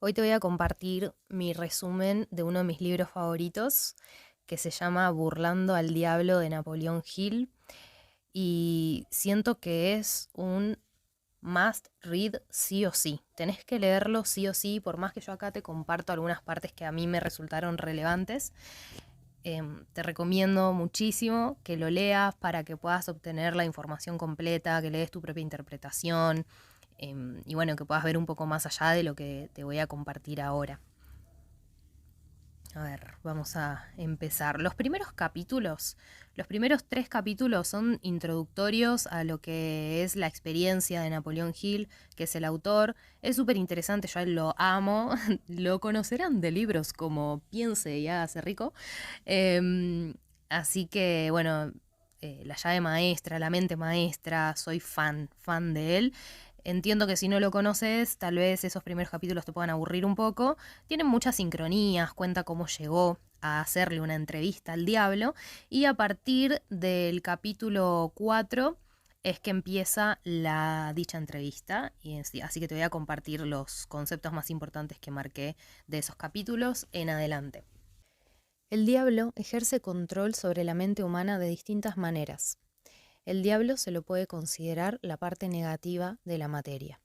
Hoy te voy a compartir mi resumen de uno de mis libros favoritos, que se llama Burlando al Diablo de Napoleón Hill, y siento que es un must read sí o sí. Tenés que leerlo sí o sí, por más que yo acá te comparto algunas partes que a mí me resultaron relevantes. Te recomiendo muchísimo que lo leas para que puedas obtener la información completa, que lees tu propia interpretación, y bueno, que puedas ver un poco más allá de lo que te voy a compartir ahora. A ver, vamos a empezar. Los primeros 3 capítulos son introductorios a lo que es la experiencia de Napoleón Hill, que es el autor. Es súper interesante, yo a él lo amo. Lo conocerán de libros como Piense y hágase rico. Así que, bueno, La llave maestra, La mente maestra, soy fan de él. Entiendo que si no lo conoces, tal vez esos primeros capítulos te puedan aburrir un poco. Tienen muchas sincronías, cuenta cómo llegó a hacerle una entrevista al diablo. Y a partir del capítulo 4 es que empieza la dicha entrevista. Y así que te voy a compartir los conceptos más importantes que marqué de esos capítulos en adelante. El diablo ejerce control sobre la mente humana de distintas maneras. El diablo se lo puede considerar la parte negativa de la materia.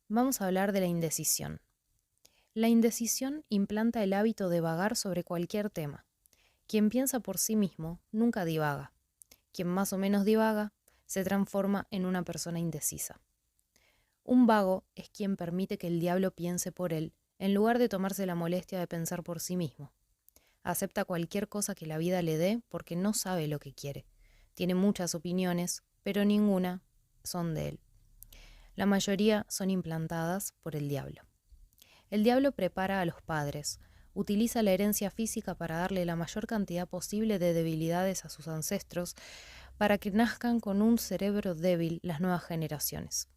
Vamos a hablar de la indecisión. La indecisión implanta el hábito de vagar sobre cualquier tema. Quien piensa por sí mismo nunca divaga. Quien más o menos divaga se transforma en una persona indecisa. Un vago es quien permite que el diablo piense por él, en lugar de tomarse la molestia de pensar por sí mismo. Acepta cualquier cosa que la vida le dé porque no sabe lo que quiere. Tiene muchas opiniones, pero ninguna son de él. La mayoría son implantadas por el diablo. El diablo prepara a los padres, utiliza la herencia física para darle la mayor cantidad posible de debilidades a sus ancestros para que nazcan con un cerebro débil las nuevas generaciones.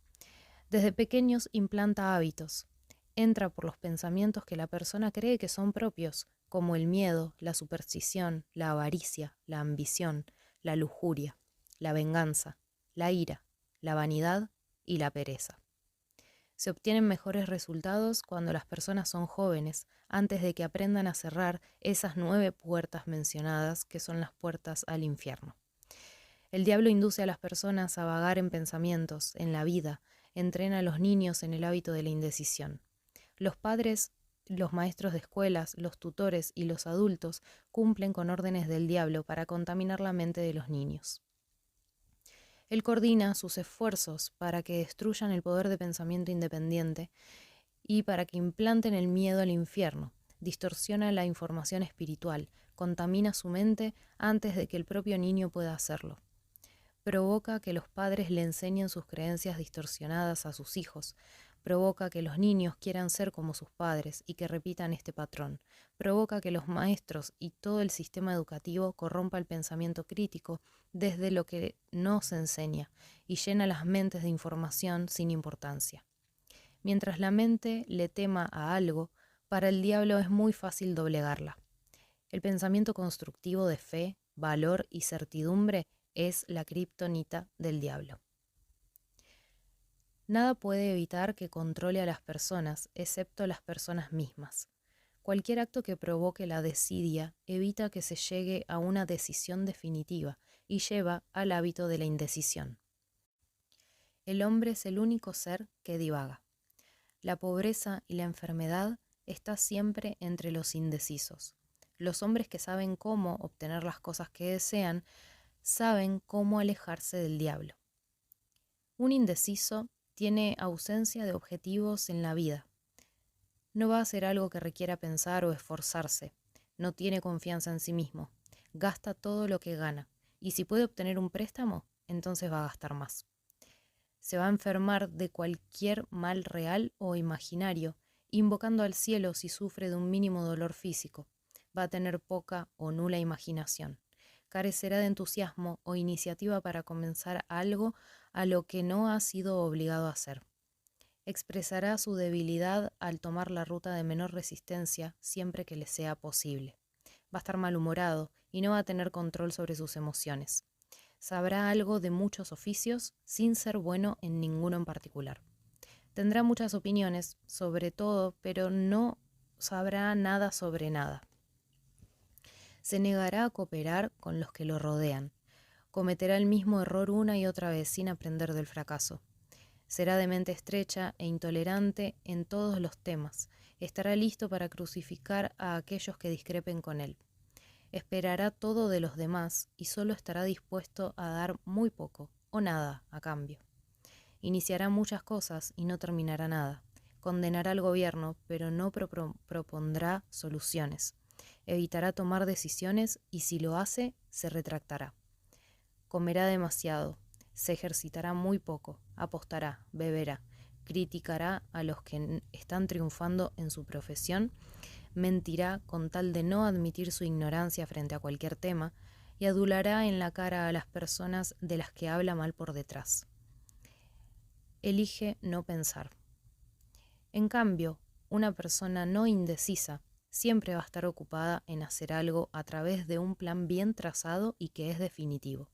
Desde pequeños implanta hábitos. Entra por los pensamientos que la persona cree que son propios, como el miedo, la superstición, la avaricia, la ambición, la lujuria, la venganza, la ira, la vanidad y la pereza. Se obtienen mejores resultados cuando las personas son jóvenes, antes de que aprendan a cerrar esas 9 puertas mencionadas, que son las puertas al infierno. El diablo induce a las personas a vagar en pensamientos, en la vida, entrena a los niños en el hábito de la indecisión. Los padres, los maestros de escuelas, los tutores y los adultos cumplen con órdenes del diablo para contaminar la mente de los niños. Él coordina sus esfuerzos para que destruyan el poder de pensamiento independiente y para que implanten el miedo al infierno. Distorsiona la información espiritual, contamina su mente antes de que el propio niño pueda hacerlo. Provoca que los padres le enseñen sus creencias distorsionadas a sus hijos. Provoca que los niños quieran ser como sus padres y que repitan este patrón. Provoca que los maestros y todo el sistema educativo corrompa el pensamiento crítico desde lo que no se enseña y llena las mentes de información sin importancia. Mientras la mente le tema a algo, para el diablo es muy fácil doblegarla. El pensamiento constructivo de fe, valor y certidumbre es la kriptonita del diablo. Nada puede evitar que controle a las personas, excepto las personas mismas. Cualquier acto que provoque la desidia evita que se llegue a una decisión definitiva y lleva al hábito de la indecisión. El hombre es el único ser que divaga. La pobreza y la enfermedad está siempre entre los indecisos. Los hombres que saben cómo obtener las cosas que desean, saben cómo alejarse del diablo. Un indeciso tiene ausencia de objetivos en la vida. No va a hacer algo que requiera pensar o esforzarse. No tiene confianza en sí mismo. Gasta todo lo que gana. Y si puede obtener un préstamo, entonces va a gastar más. Se va a enfermar de cualquier mal real o imaginario, invocando al cielo si sufre de un mínimo dolor físico. Va a tener poca o nula imaginación. Carecerá de entusiasmo o iniciativa para comenzar algo a lo que no ha sido obligado a hacer. Expresará su debilidad al tomar la ruta de menor resistencia siempre que le sea posible. Va a estar malhumorado y no va a tener control sobre sus emociones. Sabrá algo de muchos oficios sin ser bueno en ninguno en particular. Tendrá muchas opiniones sobre todo, pero no sabrá nada sobre nada. Se negará a cooperar con los que lo rodean. Cometerá el mismo error una y otra vez sin aprender del fracaso. Será de mente estrecha e intolerante en todos los temas. Estará listo para crucificar a aquellos que discrepen con él. Esperará todo de los demás y solo estará dispuesto a dar muy poco o nada a cambio. Iniciará muchas cosas y no terminará nada. Condenará al gobierno, pero no propondrá soluciones. Evitará tomar decisiones y si lo hace, se retractará. Comerá demasiado, se ejercitará muy poco, apostará, beberá, criticará a los que están triunfando en su profesión, mentirá con tal de no admitir su ignorancia frente a cualquier tema y adulará en la cara a las personas de las que habla mal por detrás. Elige no pensar. En cambio, una persona no indecisa siempre va a estar ocupada en hacer algo a través de un plan bien trazado y que es definitivo.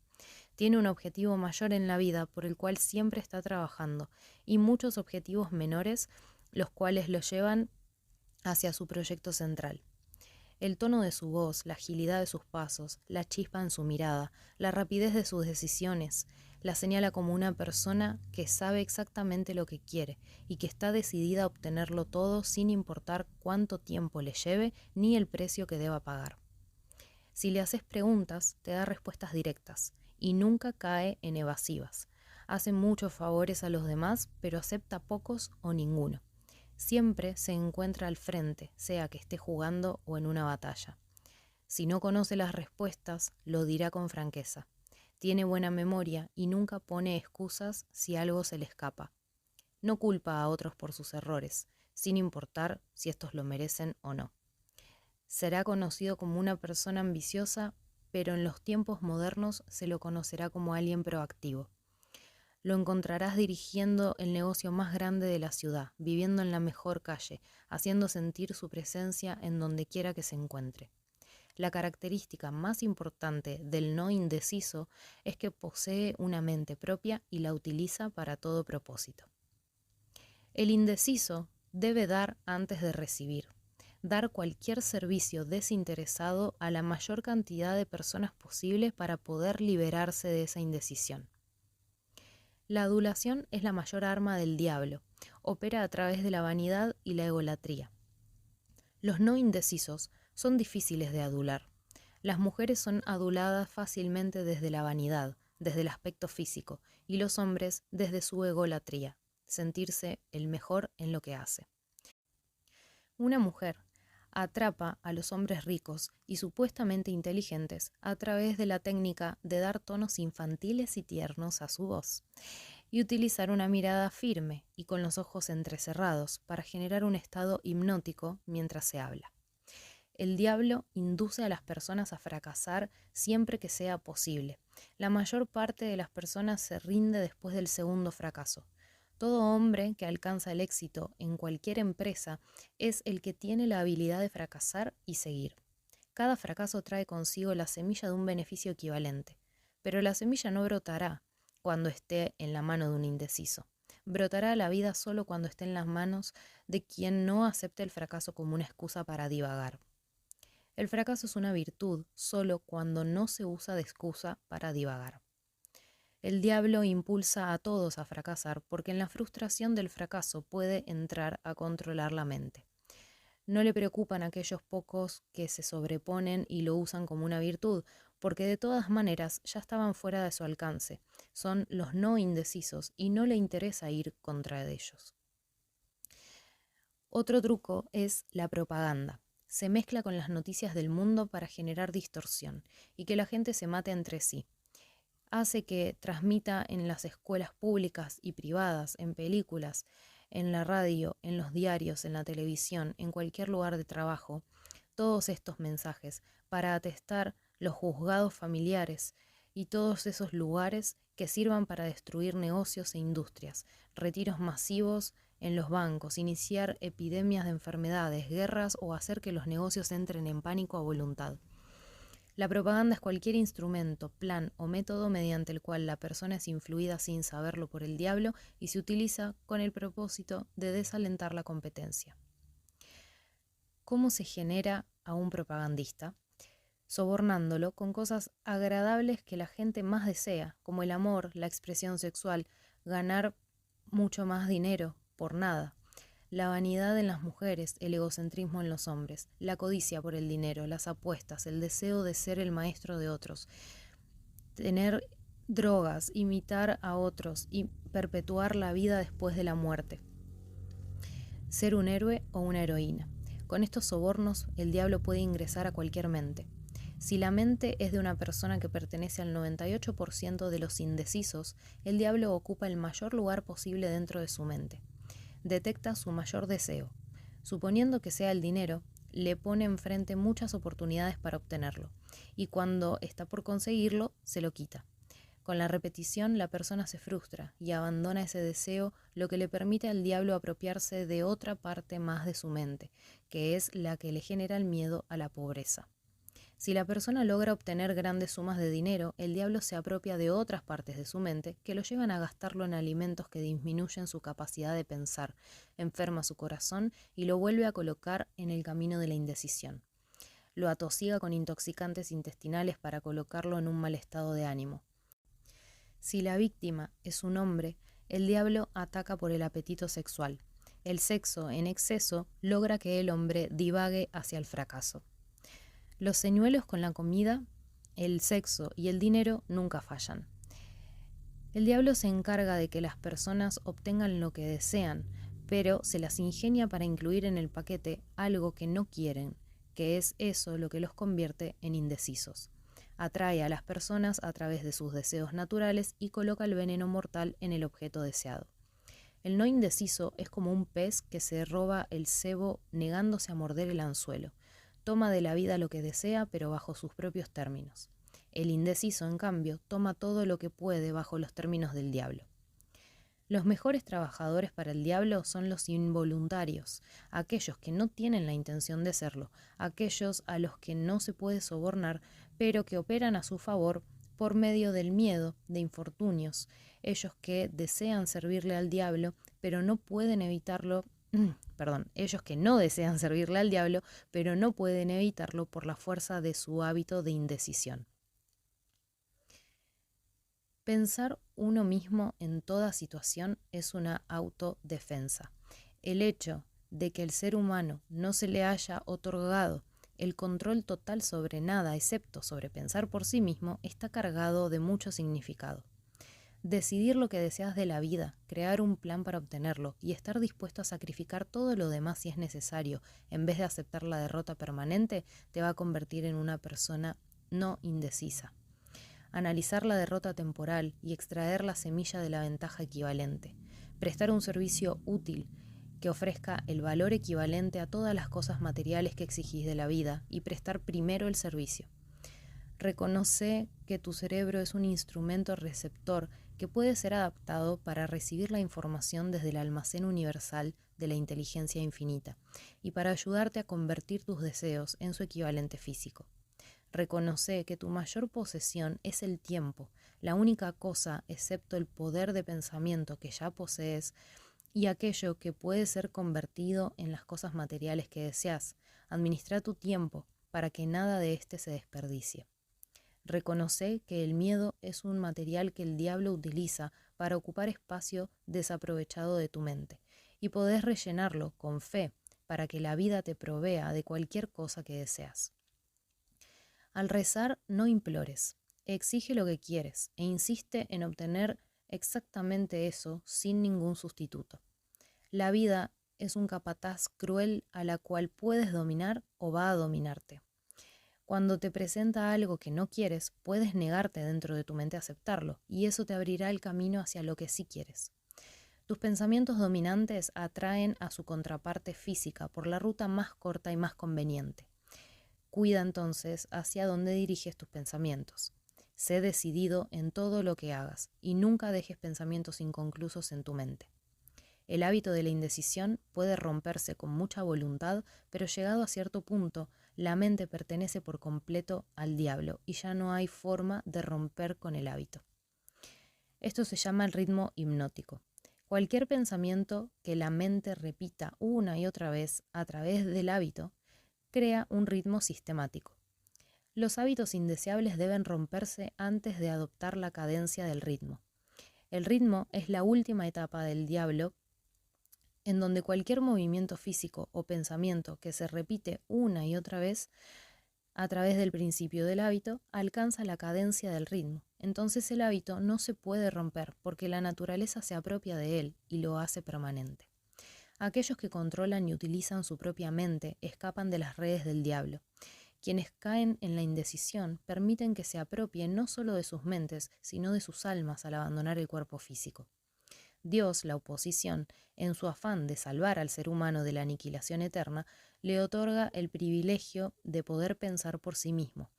Tiene un objetivo mayor en la vida por el cual siempre está trabajando y muchos objetivos menores los cuales lo llevan hacia su proyecto central. El tono de su voz, la agilidad de sus pasos, la chispa en su mirada, la rapidez de sus decisiones, la señala como una persona que sabe exactamente lo que quiere y que está decidida a obtenerlo todo sin importar cuánto tiempo le lleve ni el precio que deba pagar. Si le haces preguntas, te da respuestas directas y nunca cae en evasivas. Hace muchos favores a los demás, pero acepta pocos o ninguno. Siempre se encuentra al frente, sea que esté jugando o en una batalla. Si no conoce las respuestas, lo dirá con franqueza. Tiene buena memoria y nunca pone excusas si algo se le escapa. No culpa a otros por sus errores, sin importar si estos lo merecen o no. Será conocido como una persona ambiciosa, pero en los tiempos modernos se lo conocerá como alguien proactivo. Lo encontrarás dirigiendo el negocio más grande de la ciudad, viviendo en la mejor calle, haciendo sentir su presencia en donde quiera que se encuentre. La característica más importante del no indeciso es que posee una mente propia y la utiliza para todo propósito. El indeciso debe dar antes de recibir, dar cualquier servicio desinteresado a la mayor cantidad de personas posible para poder liberarse de esa indecisión. La adulación es la mayor arma del diablo, opera a través de la vanidad y la egolatría. Los no indecisos son difíciles de adular. Las mujeres son aduladas fácilmente desde la vanidad, desde el aspecto físico, y los hombres desde su egolatría, sentirse el mejor en lo que hace. Una mujer atrapa a los hombres ricos y supuestamente inteligentes a través de la técnica de dar tonos infantiles y tiernos a su voz y utilizar una mirada firme y con los ojos entrecerrados para generar un estado hipnótico mientras se habla. El diablo induce a las personas a fracasar siempre que sea posible. La mayor parte de las personas se rinde después del segundo fracaso. Todo hombre que alcanza el éxito en cualquier empresa es el que tiene la habilidad de fracasar y seguir. Cada fracaso trae consigo la semilla de un beneficio equivalente, pero la semilla no brotará cuando esté en la mano de un indeciso. Brotará a la vida solo cuando esté en las manos de quien no acepte el fracaso como una excusa para divagar. El fracaso es una virtud solo cuando no se usa de excusa para divagar. El diablo impulsa a todos a fracasar porque en la frustración del fracaso puede entrar a controlar la mente. No le preocupan aquellos pocos que se sobreponen y lo usan como una virtud, porque de todas maneras ya estaban fuera de su alcance. Son los no indecisos y no le interesa ir contra ellos. Otro truco es la propaganda. Se mezcla con las noticias del mundo para generar distorsión y que la gente se mate entre sí. Hace que transmita en las escuelas públicas y privadas, en películas, en la radio, en los diarios, en la televisión, en cualquier lugar de trabajo, todos estos mensajes para atestar los juzgados familiares y todos esos lugares que sirvan para destruir negocios e industrias, retiros masivos en los bancos, iniciar epidemias de enfermedades, guerras o hacer que los negocios entren en pánico a voluntad. La propaganda es cualquier instrumento, plan o método mediante el cual la persona es influida sin saberlo por el diablo y se utiliza con el propósito de desalentar la competencia. ¿Cómo se genera a un propagandista? Sobornándolo con cosas agradables que la gente más desea, como el amor, la expresión sexual, ganar mucho más dinero por nada, la vanidad en las mujeres, el egocentrismo en los hombres, la codicia por el dinero, las apuestas, el deseo de ser el maestro de otros, tener drogas, imitar a otros y perpetuar la vida después de la muerte, ser un héroe o una heroína. Con estos sobornos, el diablo puede ingresar a cualquier mente. Si la mente es de una persona que pertenece al 98% de los indecisos, el diablo ocupa el mayor lugar posible dentro de su mente. Detecta su mayor deseo. Suponiendo que sea el dinero, le pone enfrente muchas oportunidades para obtenerlo, y cuando está por conseguirlo, se lo quita. Con la repetición, la persona se frustra y abandona ese deseo, lo que le permite al diablo apropiarse de otra parte más de su mente, que es la que le genera el miedo a la pobreza. Si la persona logra obtener grandes sumas de dinero, el diablo se apropia de otras partes de su mente que lo llevan a gastarlo en alimentos que disminuyen su capacidad de pensar, enferma su corazón y lo vuelve a colocar en el camino de la indecisión. Lo atosiga con intoxicantes intestinales para colocarlo en un mal estado de ánimo. Si la víctima es un hombre, el diablo ataca por el apetito sexual. El sexo en exceso logra que el hombre divague hacia el fracaso. Los señuelos con la comida, el sexo y el dinero nunca fallan. El diablo se encarga de que las personas obtengan lo que desean, pero se las ingenia para incluir en el paquete algo que no quieren, que es eso lo que los convierte en indecisos. Atrae a las personas a través de sus deseos naturales y coloca el veneno mortal en el objeto deseado. El no indeciso es como un pez que se roba el cebo negándose a morder el anzuelo. Toma de la vida lo que desea, pero bajo sus propios términos. El indeciso, en cambio, toma todo lo que puede bajo los términos del diablo. Los mejores trabajadores para el diablo son los involuntarios, aquellos que no tienen la intención de serlo, aquellos a los que no se puede sobornar, pero que operan a su favor por medio del miedo, de infortunios, ellos que desean servirle al diablo, pero no pueden evitarlo, ellos que no desean servirle al diablo, pero no pueden evitarlo por la fuerza de su hábito de indecisión. Pensar uno mismo en toda situación es una autodefensa. El hecho de que el ser humano no se le haya otorgado el control total sobre nada excepto sobre pensar por sí mismo está cargado de mucho significado. Decidir lo que deseas de la vida, crear un plan para obtenerlo y estar dispuesto a sacrificar todo lo demás si es necesario, en vez de aceptar la derrota permanente, te va a convertir en una persona no indecisa. Analizar la derrota temporal y extraer la semilla de la ventaja equivalente. Prestar un servicio útil que ofrezca el valor equivalente a todas las cosas materiales que exigís de la vida y prestar primero el servicio. Reconoce que tu cerebro es un instrumento receptor que puede ser adaptado para recibir la información desde el almacén universal de la inteligencia infinita y para ayudarte a convertir tus deseos en su equivalente físico. Reconoce que tu mayor posesión es el tiempo, la única cosa excepto el poder de pensamiento que ya posees y aquello que puede ser convertido en las cosas materiales que deseas. Administra tu tiempo para que nada de éste se desperdicie. Reconoce que el miedo es un material que el diablo utiliza para ocupar espacio desaprovechado de tu mente y podés rellenarlo con fe para que la vida te provea de cualquier cosa que deseas. Al rezar, no implores, exige lo que quieres e insiste en obtener exactamente eso sin ningún sustituto. La vida es un capataz cruel a la cual puedes dominar o va a dominarte. Cuando te presenta algo que no quieres, puedes negarte dentro de tu mente a aceptarlo, y eso te abrirá el camino hacia lo que sí quieres. Tus pensamientos dominantes atraen a su contraparte física por la ruta más corta y más conveniente. Cuida entonces hacia dónde diriges tus pensamientos. Sé decidido en todo lo que hagas y nunca dejes pensamientos inconclusos en tu mente. El hábito de la indecisión puede romperse con mucha voluntad, pero llegado a cierto punto, la mente pertenece por completo al diablo y ya no hay forma de romper con el hábito. Esto se llama el ritmo hipnótico. Cualquier pensamiento que la mente repita una y otra vez a través del hábito crea un ritmo sistemático. Los hábitos indeseables deben romperse antes de adoptar la cadencia del ritmo. El ritmo es la última etapa del diablo en donde cualquier movimiento físico o pensamiento que se repite una y otra vez a través del principio del hábito alcanza la cadencia del ritmo. Entonces el hábito no se puede romper porque la naturaleza se apropia de él y lo hace permanente. Aquellos que controlan y utilizan su propia mente escapan de las redes del diablo. Quienes caen en la indecisión permiten que se apropien no solo de sus mentes, sino de sus almas al abandonar el cuerpo físico. Dios, la oposición, en su afán de salvar al ser humano de la aniquilación eterna, le otorga el privilegio de poder pensar por sí mismo,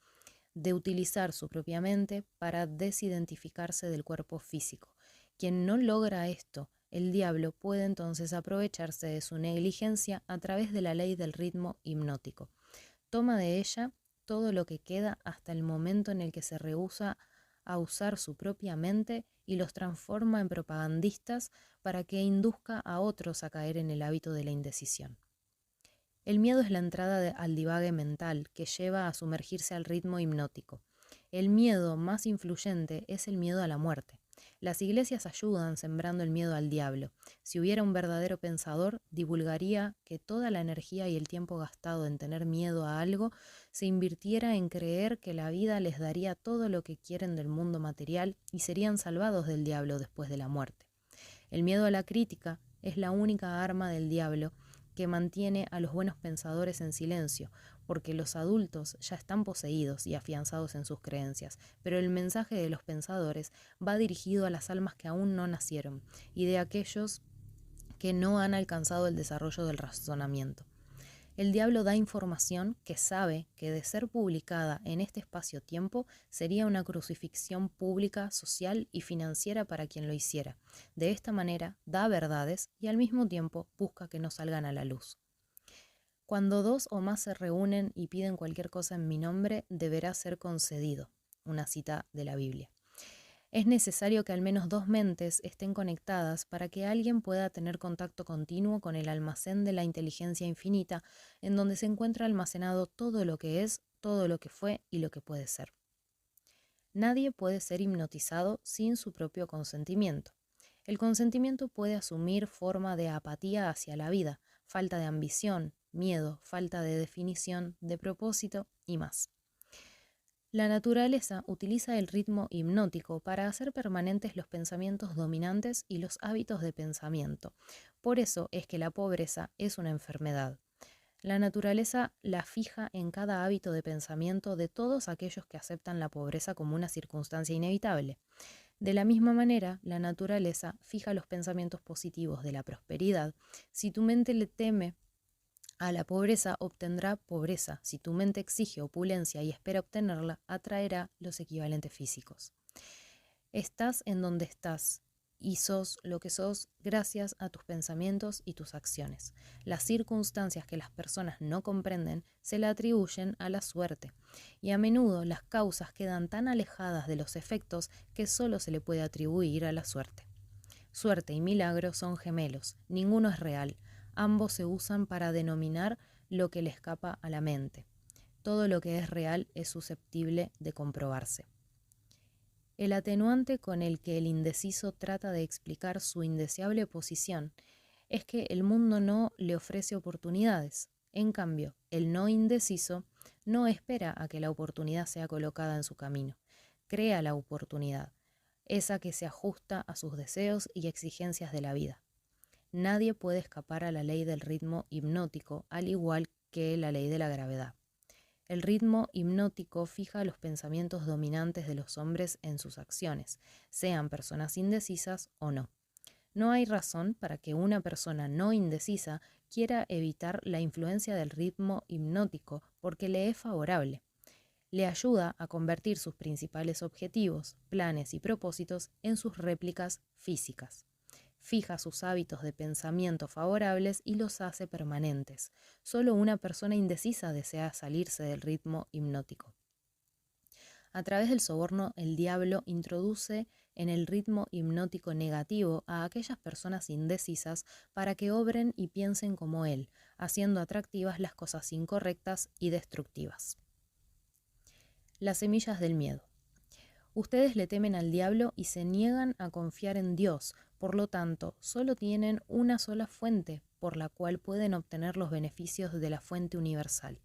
de utilizar su propia mente para desidentificarse del cuerpo físico. Quien no logra esto, el diablo puede entonces aprovecharse de su negligencia a través de la ley del ritmo hipnótico. Toma de ella todo lo que queda hasta el momento en el que se rehúsa a usar su propia mente y los transforma en propagandistas para que induzca a otros a caer en el hábito de la indecisión. El miedo es la entrada al divague mental que lleva a sumergirse al ritmo hipnótico. El miedo más influyente es el miedo a la muerte. Las iglesias ayudan sembrando el miedo al diablo. Si hubiera un verdadero pensador, divulgaría que toda la energía y el tiempo gastado en tener miedo a algo se invirtiera en creer que la vida les daría todo lo que quieren del mundo material y serían salvados del diablo después de la muerte. El miedo a la crítica es la única arma del diablo que mantiene a los buenos pensadores en silencio, porque los adultos ya están poseídos y afianzados en sus creencias, pero el mensaje de los pensadores va dirigido a las almas que aún no nacieron y de aquellos que no han alcanzado el desarrollo del razonamiento. El diablo da información que sabe que de ser publicada en este espacio-tiempo sería una crucifixión pública, social y financiera para quien lo hiciera. De esta manera da verdades y al mismo tiempo busca que no salgan a la luz. Cuando dos o más se reúnen y piden cualquier cosa en mi nombre, deberá ser concedido. Una cita de la Biblia. Es necesario que al menos dos mentes estén conectadas para que alguien pueda tener contacto continuo con el almacén de la inteligencia infinita, en donde se encuentra almacenado todo lo que es, todo lo que fue y lo que puede ser. Nadie puede ser hipnotizado sin su propio consentimiento. El consentimiento puede asumir forma de apatía hacia la vida, falta de ambición, miedo, falta de definición, de propósito y más. La naturaleza utiliza el ritmo hipnótico para hacer permanentes los pensamientos dominantes y los hábitos de pensamiento. Por eso es que la pobreza es una enfermedad. La naturaleza la fija en cada hábito de pensamiento de todos aquellos que aceptan la pobreza como una circunstancia inevitable. De la misma manera, la naturaleza fija los pensamientos positivos de la prosperidad. Si tu mente le teme a la pobreza, obtendrá pobreza. Si tu mente exige opulencia y espera obtenerla, atraerá los equivalentes físicos. Estás en donde estás y sos lo que sos gracias a tus pensamientos y tus acciones. Las circunstancias que las personas no comprenden se le atribuyen a la suerte, y a menudo las causas quedan tan alejadas de los efectos que solo se le puede atribuir a la suerte. Suerte y milagro son gemelos, ninguno es real. Ambos se usan para denominar lo que le escapa a la mente. Todo lo que es real es susceptible de comprobarse. El atenuante con el que el indeciso trata de explicar su indeseable posición es que el mundo no le ofrece oportunidades. En cambio, el no indeciso no espera a que la oportunidad sea colocada en su camino. Crea la oportunidad, esa que se ajusta a sus deseos y exigencias de la vida. Nadie puede escapar a la ley del ritmo hipnótico, al igual que la ley de la gravedad. El ritmo hipnótico fija los pensamientos dominantes de los hombres en sus acciones, sean personas indecisas o no. No hay razón para que una persona no indecisa quiera evitar la influencia del ritmo hipnótico porque le es favorable. Le ayuda a convertir sus principales objetivos, planes y propósitos en sus réplicas físicas. fija sus hábitos de pensamiento favorables y los hace permanentes. Solo una persona indecisa desea salirse del ritmo hipnótico. A través del soborno, el diablo introduce en el ritmo hipnótico negativo a aquellas personas indecisas para que obren y piensen como él, haciendo atractivas las cosas incorrectas y destructivas. Las semillas del miedo. Ustedes le temen al diablo y se niegan a confiar en Dios, por lo tanto, solo tienen una sola fuente por la cual pueden obtener los beneficios de la fuente universal,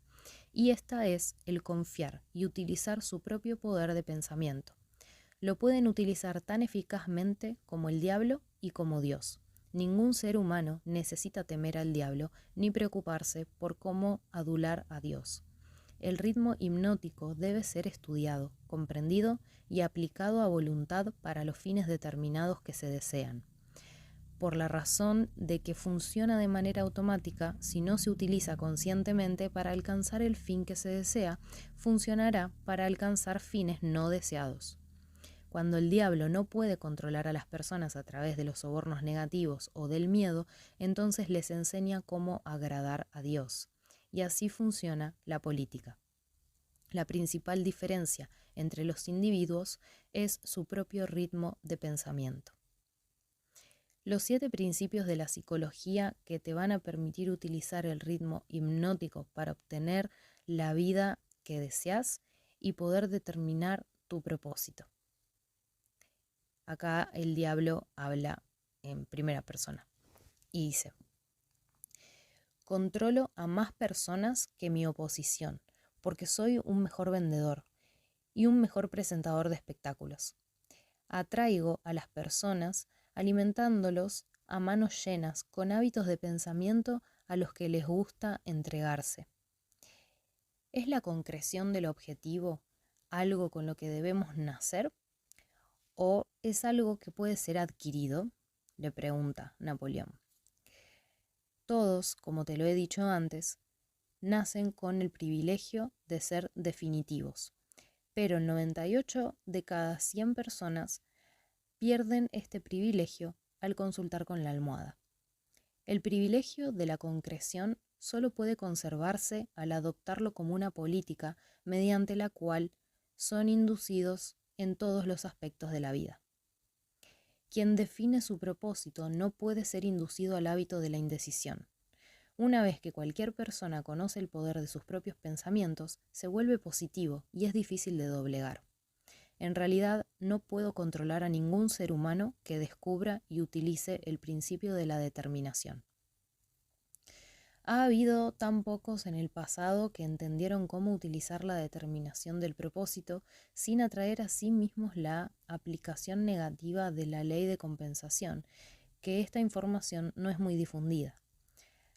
y esta es el confiar y utilizar su propio poder de pensamiento. Lo pueden utilizar tan eficazmente como el diablo y como Dios. Ningún ser humano necesita temer al diablo ni preocuparse por cómo adular a Dios. El ritmo hipnótico debe ser estudiado, comprendido y aplicado a voluntad para los fines determinados que se desean. Por la razón de que funciona de manera automática, si no se utiliza conscientemente para alcanzar el fin que se desea, funcionará para alcanzar fines no deseados. Cuando el diablo no puede controlar a las personas a través de los sobornos negativos o del miedo, entonces les enseña cómo agradar a Dios. Y así funciona la política. La principal diferencia entre los individuos es su propio ritmo de pensamiento. Los 7 principios de la psicología que te van a permitir utilizar el ritmo hipnótico para obtener la vida que deseas y poder determinar tu propósito. Acá el diablo habla en primera persona y dice: controlo a más personas que mi oposición, porque soy un mejor vendedor y un mejor presentador de espectáculos. Atraigo a las personas alimentándolos a manos llenas con hábitos de pensamiento a los que les gusta entregarse. ¿Es la concreción del objetivo algo con lo que debemos nacer? ¿O es algo que puede ser adquirido?, le pregunta Napoleón. Todos, como te lo he dicho antes, nacen con el privilegio de ser definitivos, pero 98 de cada 100 personas pierden este privilegio al consultar con la almohada. El privilegio de la concreción solo puede conservarse al adoptarlo como una política mediante la cual son inducidos en todos los aspectos de la vida. Quien define su propósito no puede ser inducido al hábito de la indecisión. Una vez que cualquier persona conoce el poder de sus propios pensamientos, se vuelve positivo y es difícil de doblegar. En realidad, no puedo controlar a ningún ser humano que descubra y utilice el principio de la determinación. Ha habido tan pocos en el pasado que entendieron cómo utilizar la determinación del propósito sin atraer a sí mismos la aplicación negativa de la ley de compensación, que esta información no es muy difundida.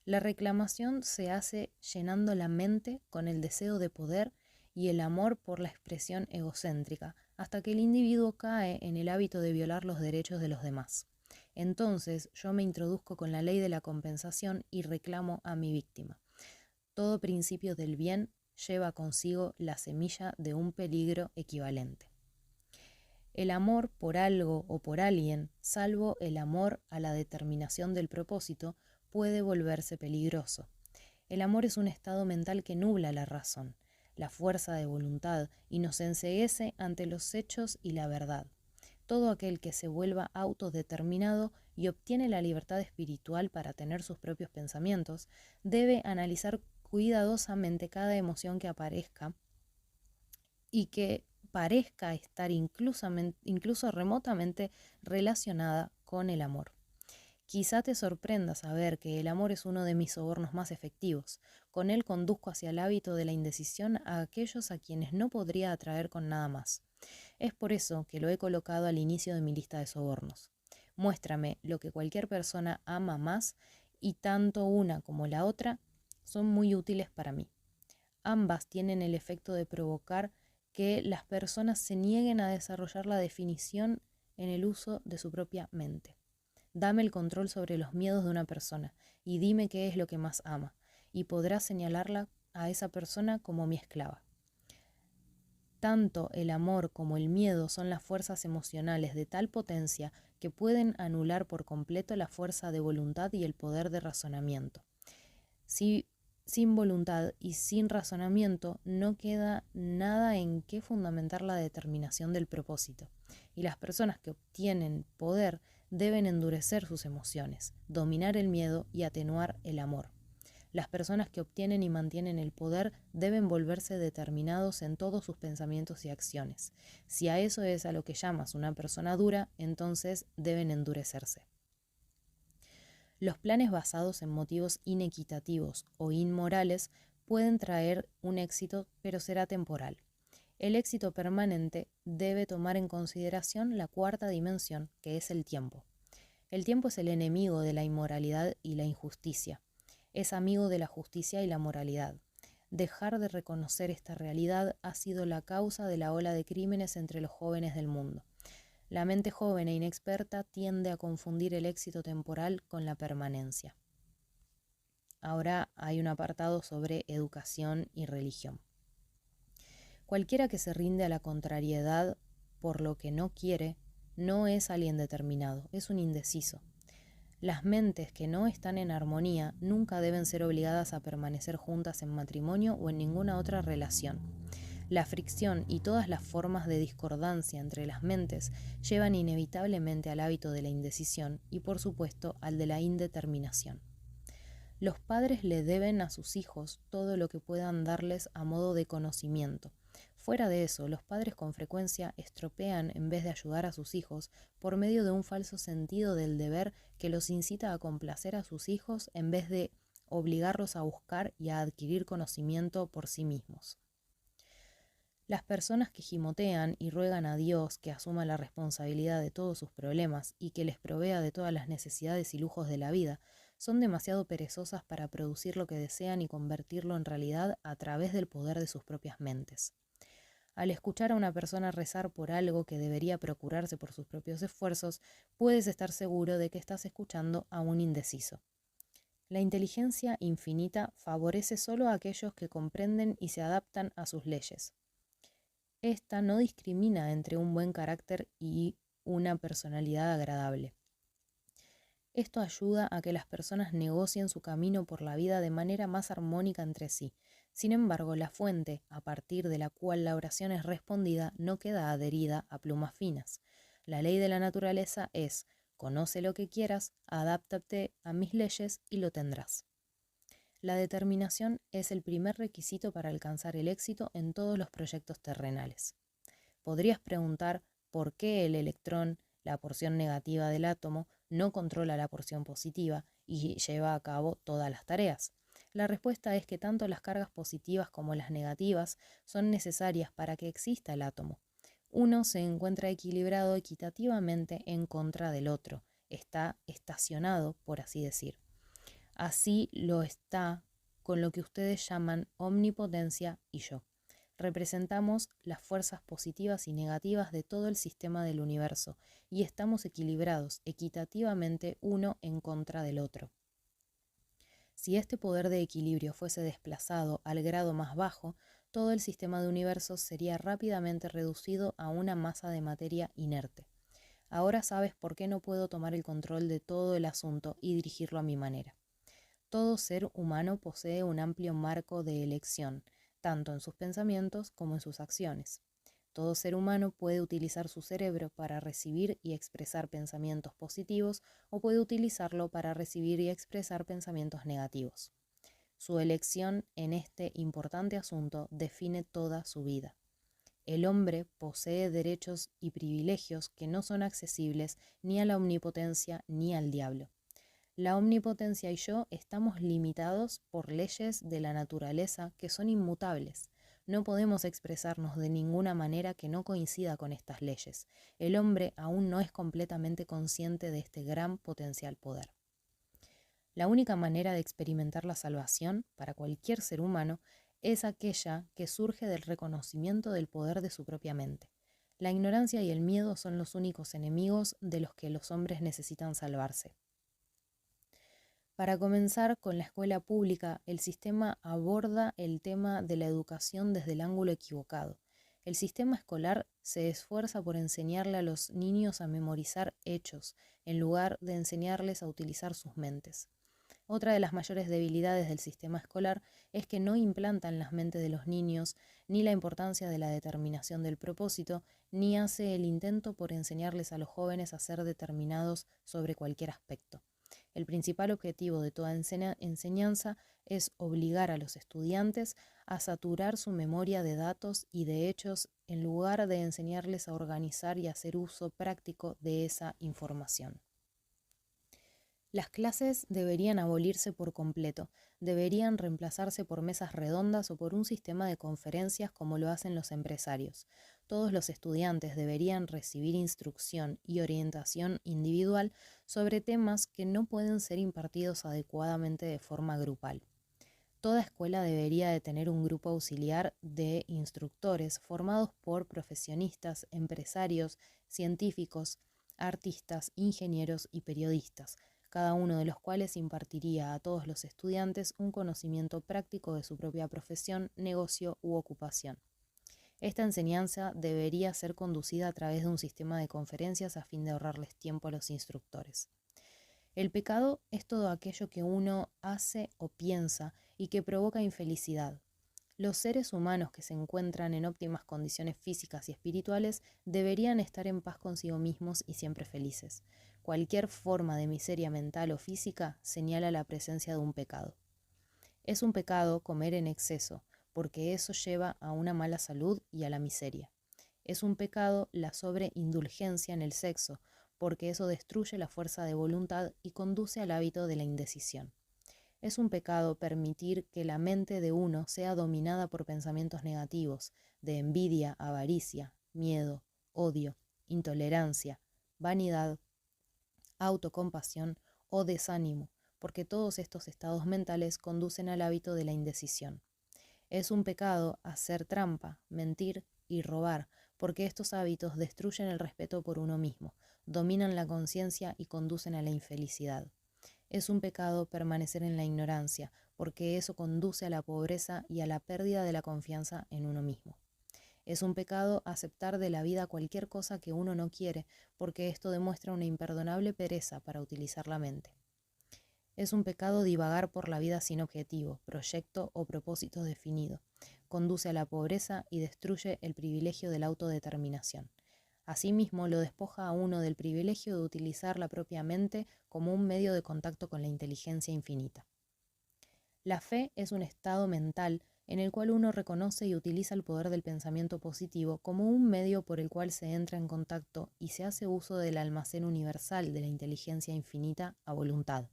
La reclamación se hace llenando la mente con el deseo de poder y el amor por la expresión egocéntrica, hasta que el individuo cae en el hábito de violar los derechos de los demás. Entonces yo me introduzco con la ley de la compensación y reclamo a mi víctima. Todo principio del bien lleva consigo la semilla de un peligro equivalente. El amor por algo o por alguien, salvo el amor a la determinación del propósito, puede volverse peligroso. El amor es un estado mental que nubla la razón, la fuerza de voluntad y nos enceguece ante los hechos y la verdad. Todo aquel que se vuelva autodeterminado y obtiene la libertad espiritual para tener sus propios pensamientos, debe analizar cuidadosamente cada emoción que aparezca y que parezca estar incluso remotamente relacionada con el amor. Quizá te sorprenda saber que el amor es uno de mis sobornos más efectivos. Con él conduzco hacia el hábito de la indecisión a aquellos a quienes no podría atraer con nada más. Es por eso que lo he colocado al inicio de mi lista de sobornos. Muéstrame lo que cualquier persona ama más y tanto una como la otra son muy útiles para mí. Ambas tienen el efecto de provocar que las personas se nieguen a desarrollar la definición en el uso de su propia mente. Dame el control sobre los miedos de una persona y dime qué es lo que más ama, y podrás señalarla a esa persona como mi esclava. Tanto el amor como el miedo son las fuerzas emocionales de tal potencia que pueden anular por completo la fuerza de voluntad y el poder de razonamiento. Si sin voluntad y sin razonamiento no queda nada en qué fundamentar la determinación del propósito, y las personas que obtienen poder deben endurecer sus emociones, dominar el miedo y atenuar el amor. Las personas que obtienen y mantienen el poder deben volverse determinados en todos sus pensamientos y acciones. Si a eso es a lo que llamas una persona dura, entonces deben endurecerse. Los planes basados en motivos inequitativos o inmorales pueden traer un éxito, pero será temporal. El éxito permanente debe tomar en consideración la cuarta dimensión, que es el tiempo. El tiempo es el enemigo de la inmoralidad y la injusticia. Es amigo de la justicia y la moralidad. Dejar de reconocer esta realidad ha sido la causa de la ola de crímenes entre los jóvenes del mundo. La mente joven e inexperta tiende a confundir el éxito temporal con la permanencia. Ahora hay un apartado sobre educación y religión. Cualquiera que se rinde a la contrariedad por lo que no quiere no es alguien determinado, es un indeciso. Las mentes que no están en armonía nunca deben ser obligadas a permanecer juntas en matrimonio o en ninguna otra relación. La fricción y todas las formas de discordancia entre las mentes llevan inevitablemente al hábito de la indecisión y, por supuesto, al de la indeterminación. Los padres le deben a sus hijos todo lo que puedan darles a modo de conocimiento. Fuera de eso, los padres con frecuencia estropean en vez de ayudar a sus hijos por medio de un falso sentido del deber que los incita a complacer a sus hijos en vez de obligarlos a buscar y a adquirir conocimiento por sí mismos. Las personas que gimotean y ruegan a Dios que asuma la responsabilidad de todos sus problemas y que les provea de todas las necesidades y lujos de la vida son demasiado perezosas para producir lo que desean y convertirlo en realidad a través del poder de sus propias mentes. Al escuchar a una persona rezar por algo que debería procurarse por sus propios esfuerzos, puedes estar seguro de que estás escuchando a un indeciso. La inteligencia infinita favorece solo a aquellos que comprenden y se adaptan a sus leyes. Esta no discrimina entre un buen carácter y una personalidad agradable. Esto ayuda a que las personas negocien su camino por la vida de manera más armónica entre sí. Sin embargo, la fuente, a partir de la cual la oración es respondida, no queda adherida a plumas finas. La ley de la naturaleza es: conoce lo que quieras, adáptate a mis leyes y lo tendrás. La determinación es el primer requisito para alcanzar el éxito en todos los proyectos terrenales. Podrías preguntar por qué el electrón, la porción negativa del átomo, no controla la porción positiva y lleva a cabo todas las tareas. La respuesta es que tanto las cargas positivas como las negativas son necesarias para que exista el átomo. Uno se encuentra equilibrado equitativamente en contra del otro, está estacionado, por así decir. Así lo está con lo que ustedes llaman omnipotencia y yo. Representamos las fuerzas positivas y negativas de todo el sistema del universo y estamos equilibrados equitativamente uno en contra del otro. Si este poder de equilibrio fuese desplazado al grado más bajo, todo el sistema de universos sería rápidamente reducido a una masa de materia inerte. Ahora sabes por qué no puedo tomar el control de todo el asunto y dirigirlo a mi manera. Todo ser humano posee un amplio marco de elección, tanto en sus pensamientos como en sus acciones. Todo ser humano puede utilizar su cerebro para recibir y expresar pensamientos positivos o puede utilizarlo para recibir y expresar pensamientos negativos. Su elección en este importante asunto define toda su vida. El hombre posee derechos y privilegios que no son accesibles ni a la omnipotencia ni al diablo. La omnipotencia y yo estamos limitados por leyes de la naturaleza que son inmutables. No podemos expresarnos de ninguna manera que no coincida con estas leyes. El hombre aún no es completamente consciente de este gran potencial poder. La única manera de experimentar la salvación para cualquier ser humano es aquella que surge del reconocimiento del poder de su propia mente. La ignorancia y el miedo son los únicos enemigos de los que los hombres necesitan salvarse. Para comenzar, con la escuela pública, el sistema aborda el tema de la educación desde el ángulo equivocado. El sistema escolar se esfuerza por enseñarle a los niños a memorizar hechos, en lugar de enseñarles a utilizar sus mentes. Otra de las mayores debilidades del sistema escolar es que no implanta en las mentes de los niños ni la importancia de la determinación del propósito, ni hace el intento por enseñarles a los jóvenes a ser determinados sobre cualquier aspecto. El principal objetivo de toda enseñanza es obligar a los estudiantes a saturar su memoria de datos y de hechos en lugar de enseñarles a organizar y hacer uso práctico de esa información. Las clases deberían abolirse por completo, deberían reemplazarse por mesas redondas o por un sistema de conferencias como lo hacen los empresarios. Todos los estudiantes deberían recibir instrucción y orientación individual sobre temas que no pueden ser impartidos adecuadamente de forma grupal. Toda escuela debería de tener un grupo auxiliar de instructores formados por profesionistas, empresarios, científicos, artistas, ingenieros y periodistas, cada uno de los cuales impartiría a todos los estudiantes un conocimiento práctico de su propia profesión, negocio u ocupación. Esta enseñanza debería ser conducida a través de un sistema de conferencias a fin de ahorrarles tiempo a los instructores. El pecado es todo aquello que uno hace o piensa y que provoca infelicidad. Los seres humanos que se encuentran en óptimas condiciones físicas y espirituales deberían estar en paz consigo mismos y siempre felices. Cualquier forma de miseria mental o física señala la presencia de un pecado. Es un pecado comer en exceso, porque eso lleva a una mala salud y a la miseria. Es un pecado la sobreindulgencia en el sexo, porque eso destruye la fuerza de voluntad y conduce al hábito de la indecisión. Es un pecado permitir que la mente de uno sea dominada por pensamientos negativos, de envidia, avaricia, miedo, odio, intolerancia, vanidad, autocompasión o desánimo, porque todos estos estados mentales conducen al hábito de la indecisión. Es un pecado hacer trampa, mentir y robar, porque estos hábitos destruyen el respeto por uno mismo, dominan la conciencia y conducen a la infelicidad. Es un pecado permanecer en la ignorancia, porque eso conduce a la pobreza y a la pérdida de la confianza en uno mismo. Es un pecado aceptar de la vida cualquier cosa que uno no quiere, porque esto demuestra una imperdonable pereza para utilizar la mente. Es un pecado divagar por la vida sin objetivo, proyecto o propósito definido. Conduce a la pobreza y destruye el privilegio de la autodeterminación. Asimismo, lo despoja a uno del privilegio de utilizar la propia mente como un medio de contacto con la inteligencia infinita. La fe es un estado mental en el cual uno reconoce y utiliza el poder del pensamiento positivo como un medio por el cual se entra en contacto y se hace uso del almacén universal de la inteligencia infinita a voluntad.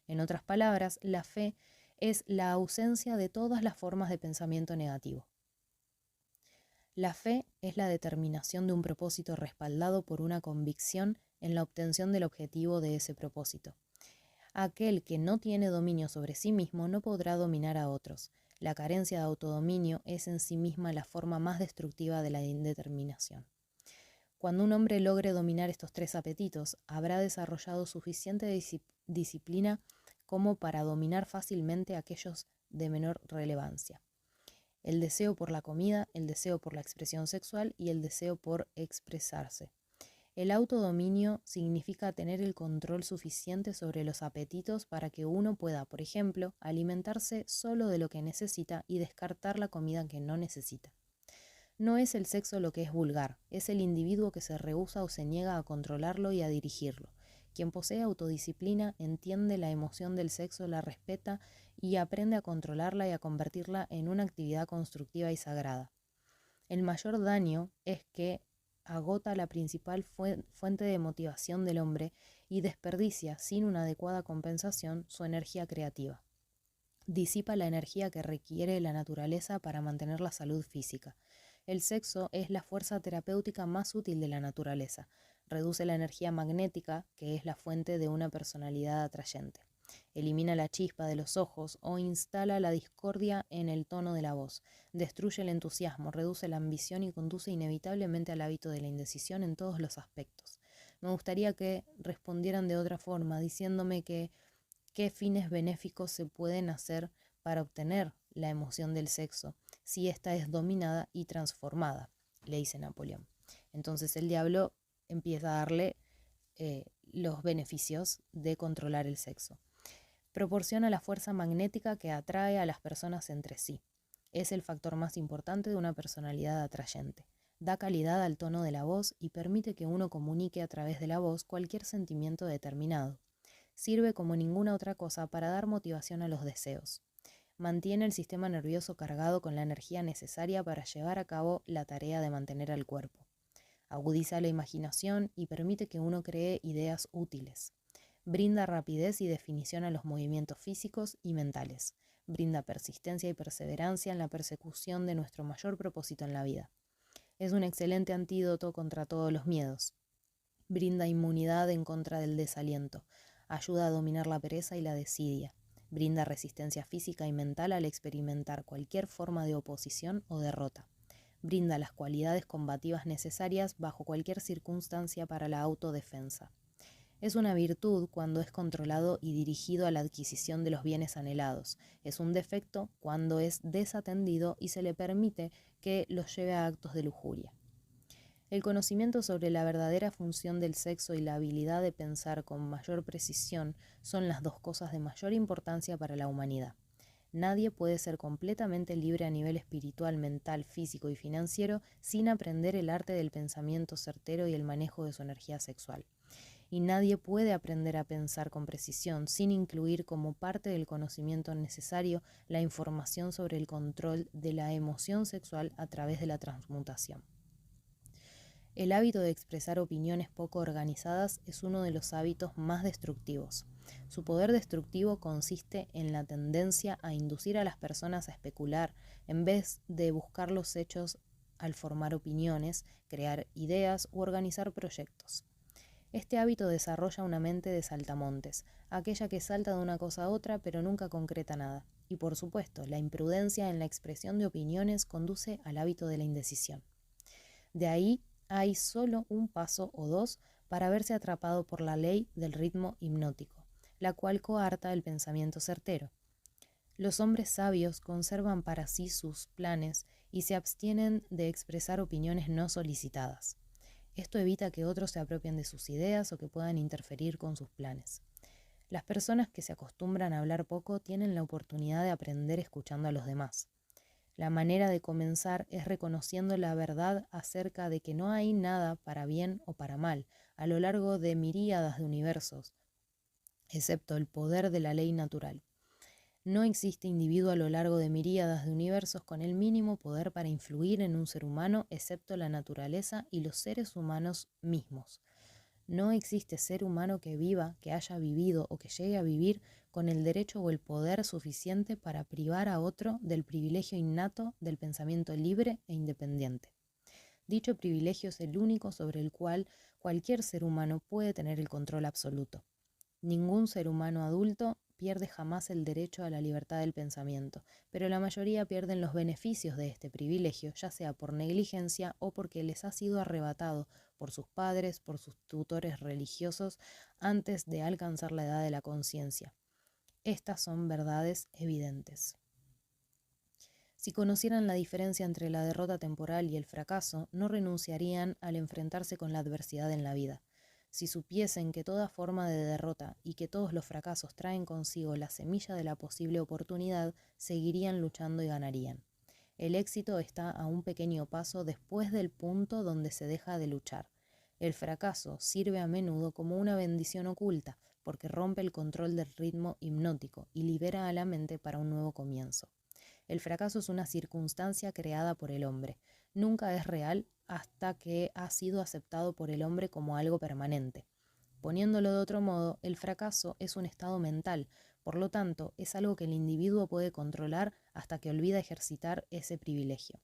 En otras palabras, la fe es la ausencia de todas las formas de pensamiento negativo. La fe es la determinación de un propósito respaldado por una convicción en la obtención del objetivo de ese propósito. Aquel que no tiene dominio sobre sí mismo no podrá dominar a otros. La carencia de autodominio es en sí misma la forma más destructiva de la indeterminación. Cuando un hombre logre dominar estos tres apetitos, habrá desarrollado suficiente disciplina como para dominar fácilmente aquellos de menor relevancia. El deseo por la comida, el deseo por la expresión sexual y el deseo por expresarse. El autodominio significa tener el control suficiente sobre los apetitos para que uno pueda, por ejemplo, alimentarse solo de lo que necesita y descartar la comida que no necesita. No es el sexo lo que es vulgar, es el individuo que se rehúsa o se niega a controlarlo y a dirigirlo. Quien posee autodisciplina entiende la emoción del sexo, la respeta y aprende a controlarla y a convertirla en una actividad constructiva y sagrada. El mayor daño es que agota la principal fuente de motivación del hombre y desperdicia, sin una adecuada compensación, su energía creativa. Disipa la energía que requiere la naturaleza para mantener la salud física. El sexo es la fuerza terapéutica más útil de la naturaleza. Reduce la energía magnética, que es la fuente de una personalidad atrayente. Elimina la chispa de los ojos o instala la discordia en el tono de la voz. Destruye el entusiasmo, reduce la ambición y conduce inevitablemente al hábito de la indecisión en todos los aspectos. Me gustaría que respondieran de otra forma, diciéndome qué fines benéficos se pueden hacer para obtener la emoción del sexo, si ésta es dominada y transformada. le dice Napoleón. Entonces el diablo empieza a darle los beneficios de controlar el sexo. Proporciona la fuerza magnética que atrae a las personas entre sí. Es el factor más importante de una personalidad atrayente. Da calidad al tono de la voz y permite que uno comunique a través de la voz cualquier sentimiento determinado. Sirve como ninguna otra cosa para dar motivación a los deseos. Mantiene el sistema nervioso cargado con la energía necesaria para llevar a cabo la tarea de mantener al cuerpo. Agudiza la imaginación y permite que uno cree ideas útiles. Brinda rapidez y definición a los movimientos físicos y mentales. Brinda persistencia y perseverancia en la persecución de nuestro mayor propósito en la vida. Es un excelente antídoto contra todos los miedos. Brinda inmunidad en contra del desaliento. Ayuda a dominar la pereza y la desidia. Brinda resistencia física y mental al experimentar cualquier forma de oposición o derrota. Brinda las cualidades combativas necesarias bajo cualquier circunstancia para la autodefensa. Es una virtud cuando es controlado y dirigido a la adquisición de los bienes anhelados. Es un defecto cuando es desatendido y se le permite que los lleve a actos de lujuria. El conocimiento sobre la verdadera función del sexo y la habilidad de pensar con mayor precisión son las dos cosas de mayor importancia para la humanidad. Nadie puede ser completamente libre a nivel espiritual, mental, físico y financiero sin aprender el arte del pensamiento certero y el manejo de su energía sexual. Y nadie puede aprender a pensar con precisión sin incluir como parte del conocimiento necesario la información sobre el control de la emoción sexual a través de la transmutación. El hábito de expresar opiniones poco organizadas es uno de los hábitos más destructivos. Su poder destructivo consiste en la tendencia a inducir a las personas a especular en vez de buscar los hechos al formar opiniones, crear ideas u organizar proyectos. Este hábito desarrolla una mente de saltamontes, aquella que salta de una cosa a otra pero nunca concreta nada. Y por supuesto, la imprudencia en la expresión de opiniones conduce al hábito de la indecisión. De ahí hay solo un paso o dos para verse atrapado por la ley del ritmo hipnótico, la cual coarta el pensamiento certero. Los hombres sabios conservan para sí sus planes y se abstienen de expresar opiniones no solicitadas. Esto evita que otros se apropien de sus ideas o que puedan interferir con sus planes. Las personas que se acostumbran a hablar poco tienen la oportunidad de aprender escuchando a los demás. La manera de comenzar es reconociendo la verdad acerca de que no hay nada para bien o para mal a lo largo de miríadas de universos, excepto el poder de la ley natural. No existe individuo a lo largo de miríadas de universos con el mínimo poder para influir en un ser humano, excepto la naturaleza y los seres humanos mismos. No existe ser humano que viva, que haya vivido o que llegue a vivir con el derecho o el poder suficiente para privar a otro del privilegio innato del pensamiento libre e independiente. Dicho privilegio es el único sobre el cual cualquier ser humano puede tener el control absoluto. Ningún ser humano adulto pierde jamás el derecho a la libertad del pensamiento, pero la mayoría pierden los beneficios de este privilegio, ya sea por negligencia o porque les ha sido arrebatado por sus padres, por sus tutores religiosos, antes de alcanzar la edad de la conciencia. Estas son verdades evidentes. Si conocieran la diferencia entre la derrota temporal y el fracaso, no renunciarían al enfrentarse con la adversidad en la vida. Si supiesen que toda forma de derrota y que todos los fracasos traen consigo la semilla de la posible oportunidad, seguirían luchando y ganarían. El éxito está a un pequeño paso después del punto donde se deja de luchar. El fracaso sirve a menudo como una bendición oculta, porque rompe el control del ritmo hipnótico y libera a la mente para un nuevo comienzo. El fracaso es una circunstancia creada por el hombre. Nunca es real hasta que ha sido aceptado por el hombre como algo permanente. Poniéndolo de otro modo, el fracaso es un estado mental, por lo tanto, es algo que el individuo puede controlar hasta que olvida ejercitar ese privilegio.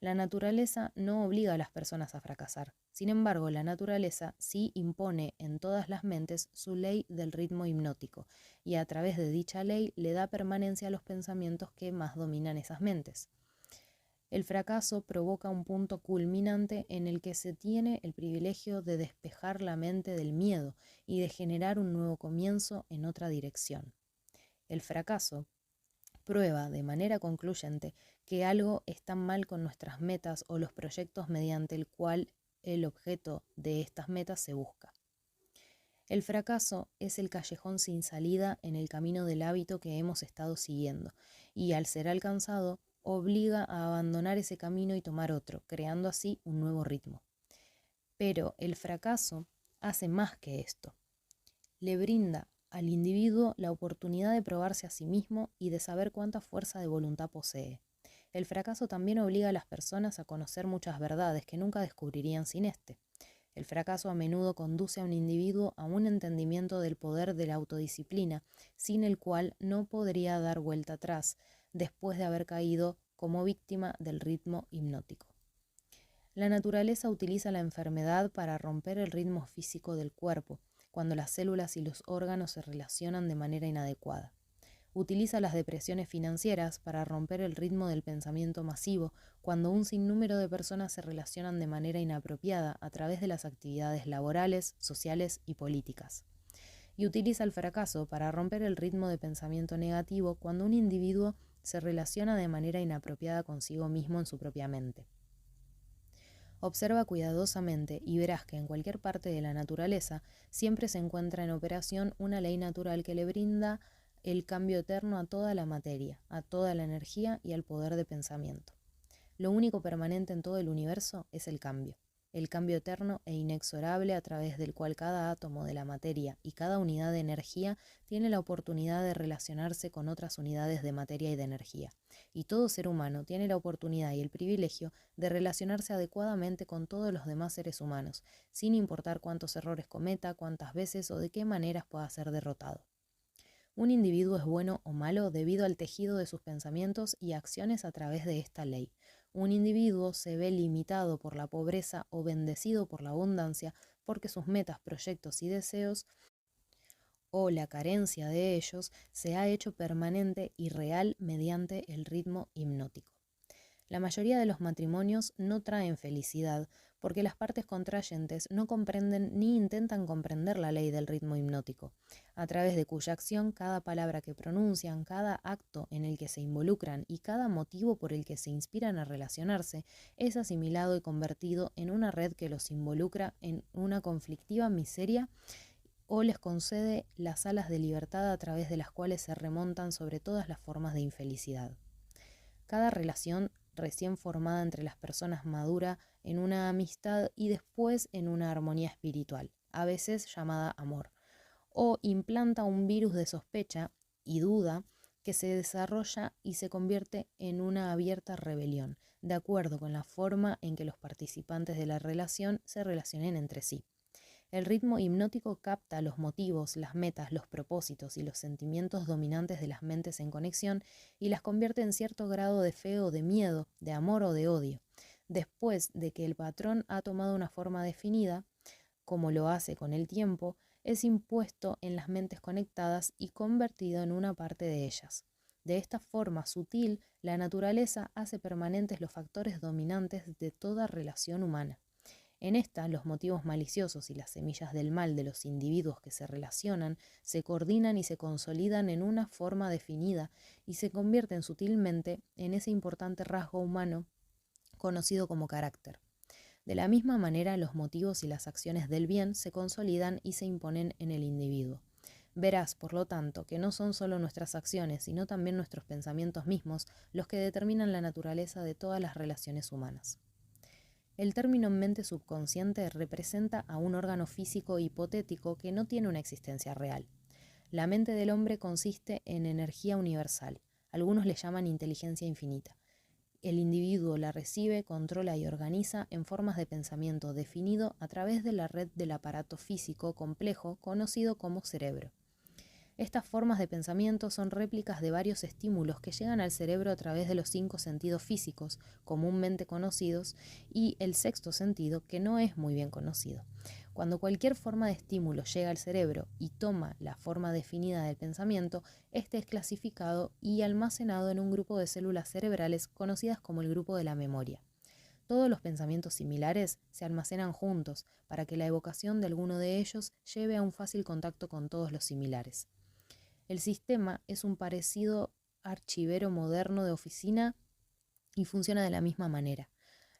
La naturaleza no obliga a las personas a fracasar. Sin embargo, la naturaleza sí impone en todas las mentes su ley del ritmo hipnótico, y a través de dicha ley le da permanencia a los pensamientos que más dominan esas mentes. El fracaso provoca un punto culminante en el que se tiene el privilegio de despejar la mente del miedo y de generar un nuevo comienzo en otra dirección. El fracaso prueba de manera concluyente que algo está mal con nuestras metas o los proyectos mediante el cual el objeto de estas metas se busca. El fracaso es el callejón sin salida en el camino del hábito que hemos estado siguiendo, y al ser alcanzado, obliga a abandonar ese camino y tomar otro, creando así un nuevo ritmo. Pero el fracaso hace más que esto. Le brinda al individuo la oportunidad de probarse a sí mismo y de saber cuánta fuerza de voluntad posee. El fracaso también obliga a las personas a conocer muchas verdades que nunca descubrirían sin este. El fracaso a menudo conduce a un individuo a un entendimiento del poder de la autodisciplina, sin el cual no podría dar vuelta atrás, después de haber caído como víctima del ritmo hipnótico. La naturaleza utiliza la enfermedad para romper el ritmo físico del cuerpo, cuando las células y los órganos se relacionan de manera inadecuada. Utiliza las depresiones financieras para romper el ritmo del pensamiento masivo, cuando un sinnúmero de personas se relacionan de manera inapropiada a través de las actividades laborales, sociales y políticas. Y utiliza el fracaso para romper el ritmo de pensamiento negativo cuando un individuo se relaciona de manera inapropiada consigo mismo en su propia mente. Observa cuidadosamente y verás que en cualquier parte de la naturaleza siempre se encuentra en operación una ley natural que le brinda el cambio eterno a toda la materia, a toda la energía y al poder de pensamiento. Lo único permanente en todo el universo es el cambio eterno e inexorable a través del cual cada átomo de la materia y cada unidad de energía tiene la oportunidad de relacionarse con otras unidades de materia y de energía. Y todo ser humano tiene la oportunidad y el privilegio de relacionarse adecuadamente con todos los demás seres humanos, sin importar cuántos errores cometa, cuántas veces o de qué maneras pueda ser derrotado. Un individuo es bueno o malo debido al tejido de sus pensamientos y acciones a través de esta ley. Un individuo se ve limitado por la pobreza o bendecido por la abundancia porque sus metas, proyectos y deseos o la carencia de ellos se ha hecho permanente y real mediante el ritmo hipnótico. La mayoría de los matrimonios no traen felicidad porque las partes contrayentes no comprenden ni intentan comprender la ley del ritmo hipnótico, a través de cuya acción cada palabra que pronuncian, cada acto en el que se involucran y cada motivo por el que se inspiran a relacionarse es asimilado y convertido en una red que los involucra en una conflictiva miseria o les concede las alas de libertad a través de las cuales se remontan sobre todas las formas de infelicidad. Cada relación recién formada entre las personas madura en una amistad y después en una armonía espiritual, a veces llamada amor, o implanta un virus de sospecha y duda que se desarrolla y se convierte en una abierta rebelión, de acuerdo con la forma en que los participantes de la relación se relacionen entre sí. El ritmo hipnótico capta los motivos, las metas, los propósitos y los sentimientos dominantes de las mentes en conexión y las convierte en cierto grado de fe o de miedo, de amor o de odio. Después de que el patrón ha tomado una forma definida, como lo hace con el tiempo, es impuesto en las mentes conectadas y convertido en una parte de ellas. De esta forma sutil, la naturaleza hace permanentes los factores dominantes de toda relación humana. En esta, los motivos maliciosos y las semillas del mal de los individuos que se relacionan se coordinan y se consolidan en una forma definida y se convierten sutilmente en ese importante rasgo humano conocido como carácter. De la misma manera, los motivos y las acciones del bien se consolidan y se imponen en el individuo. Verás, por lo tanto, que no son solo nuestras acciones, sino también nuestros pensamientos mismos los que determinan la naturaleza de todas las relaciones humanas. El término mente subconsciente representa a un órgano físico hipotético que no tiene una existencia real. La mente del hombre consiste en energía universal. Algunos le llaman inteligencia infinita. El individuo la recibe, controla y organiza en formas de pensamiento definido a través de la red del aparato físico complejo conocido como cerebro. Estas formas de pensamiento son réplicas de varios estímulos que llegan al cerebro a través de los 5 sentidos físicos, comúnmente conocidos, y el sexto sentido, que no es muy bien conocido. Cuando cualquier forma de estímulo llega al cerebro y toma la forma definida del pensamiento, este es clasificado y almacenado en un grupo de células cerebrales conocidas como el grupo de la memoria. Todos los pensamientos similares se almacenan juntos para que la evocación de alguno de ellos lleve a un fácil contacto con todos los similares. El sistema es un parecido archivero moderno de oficina y funciona de la misma manera.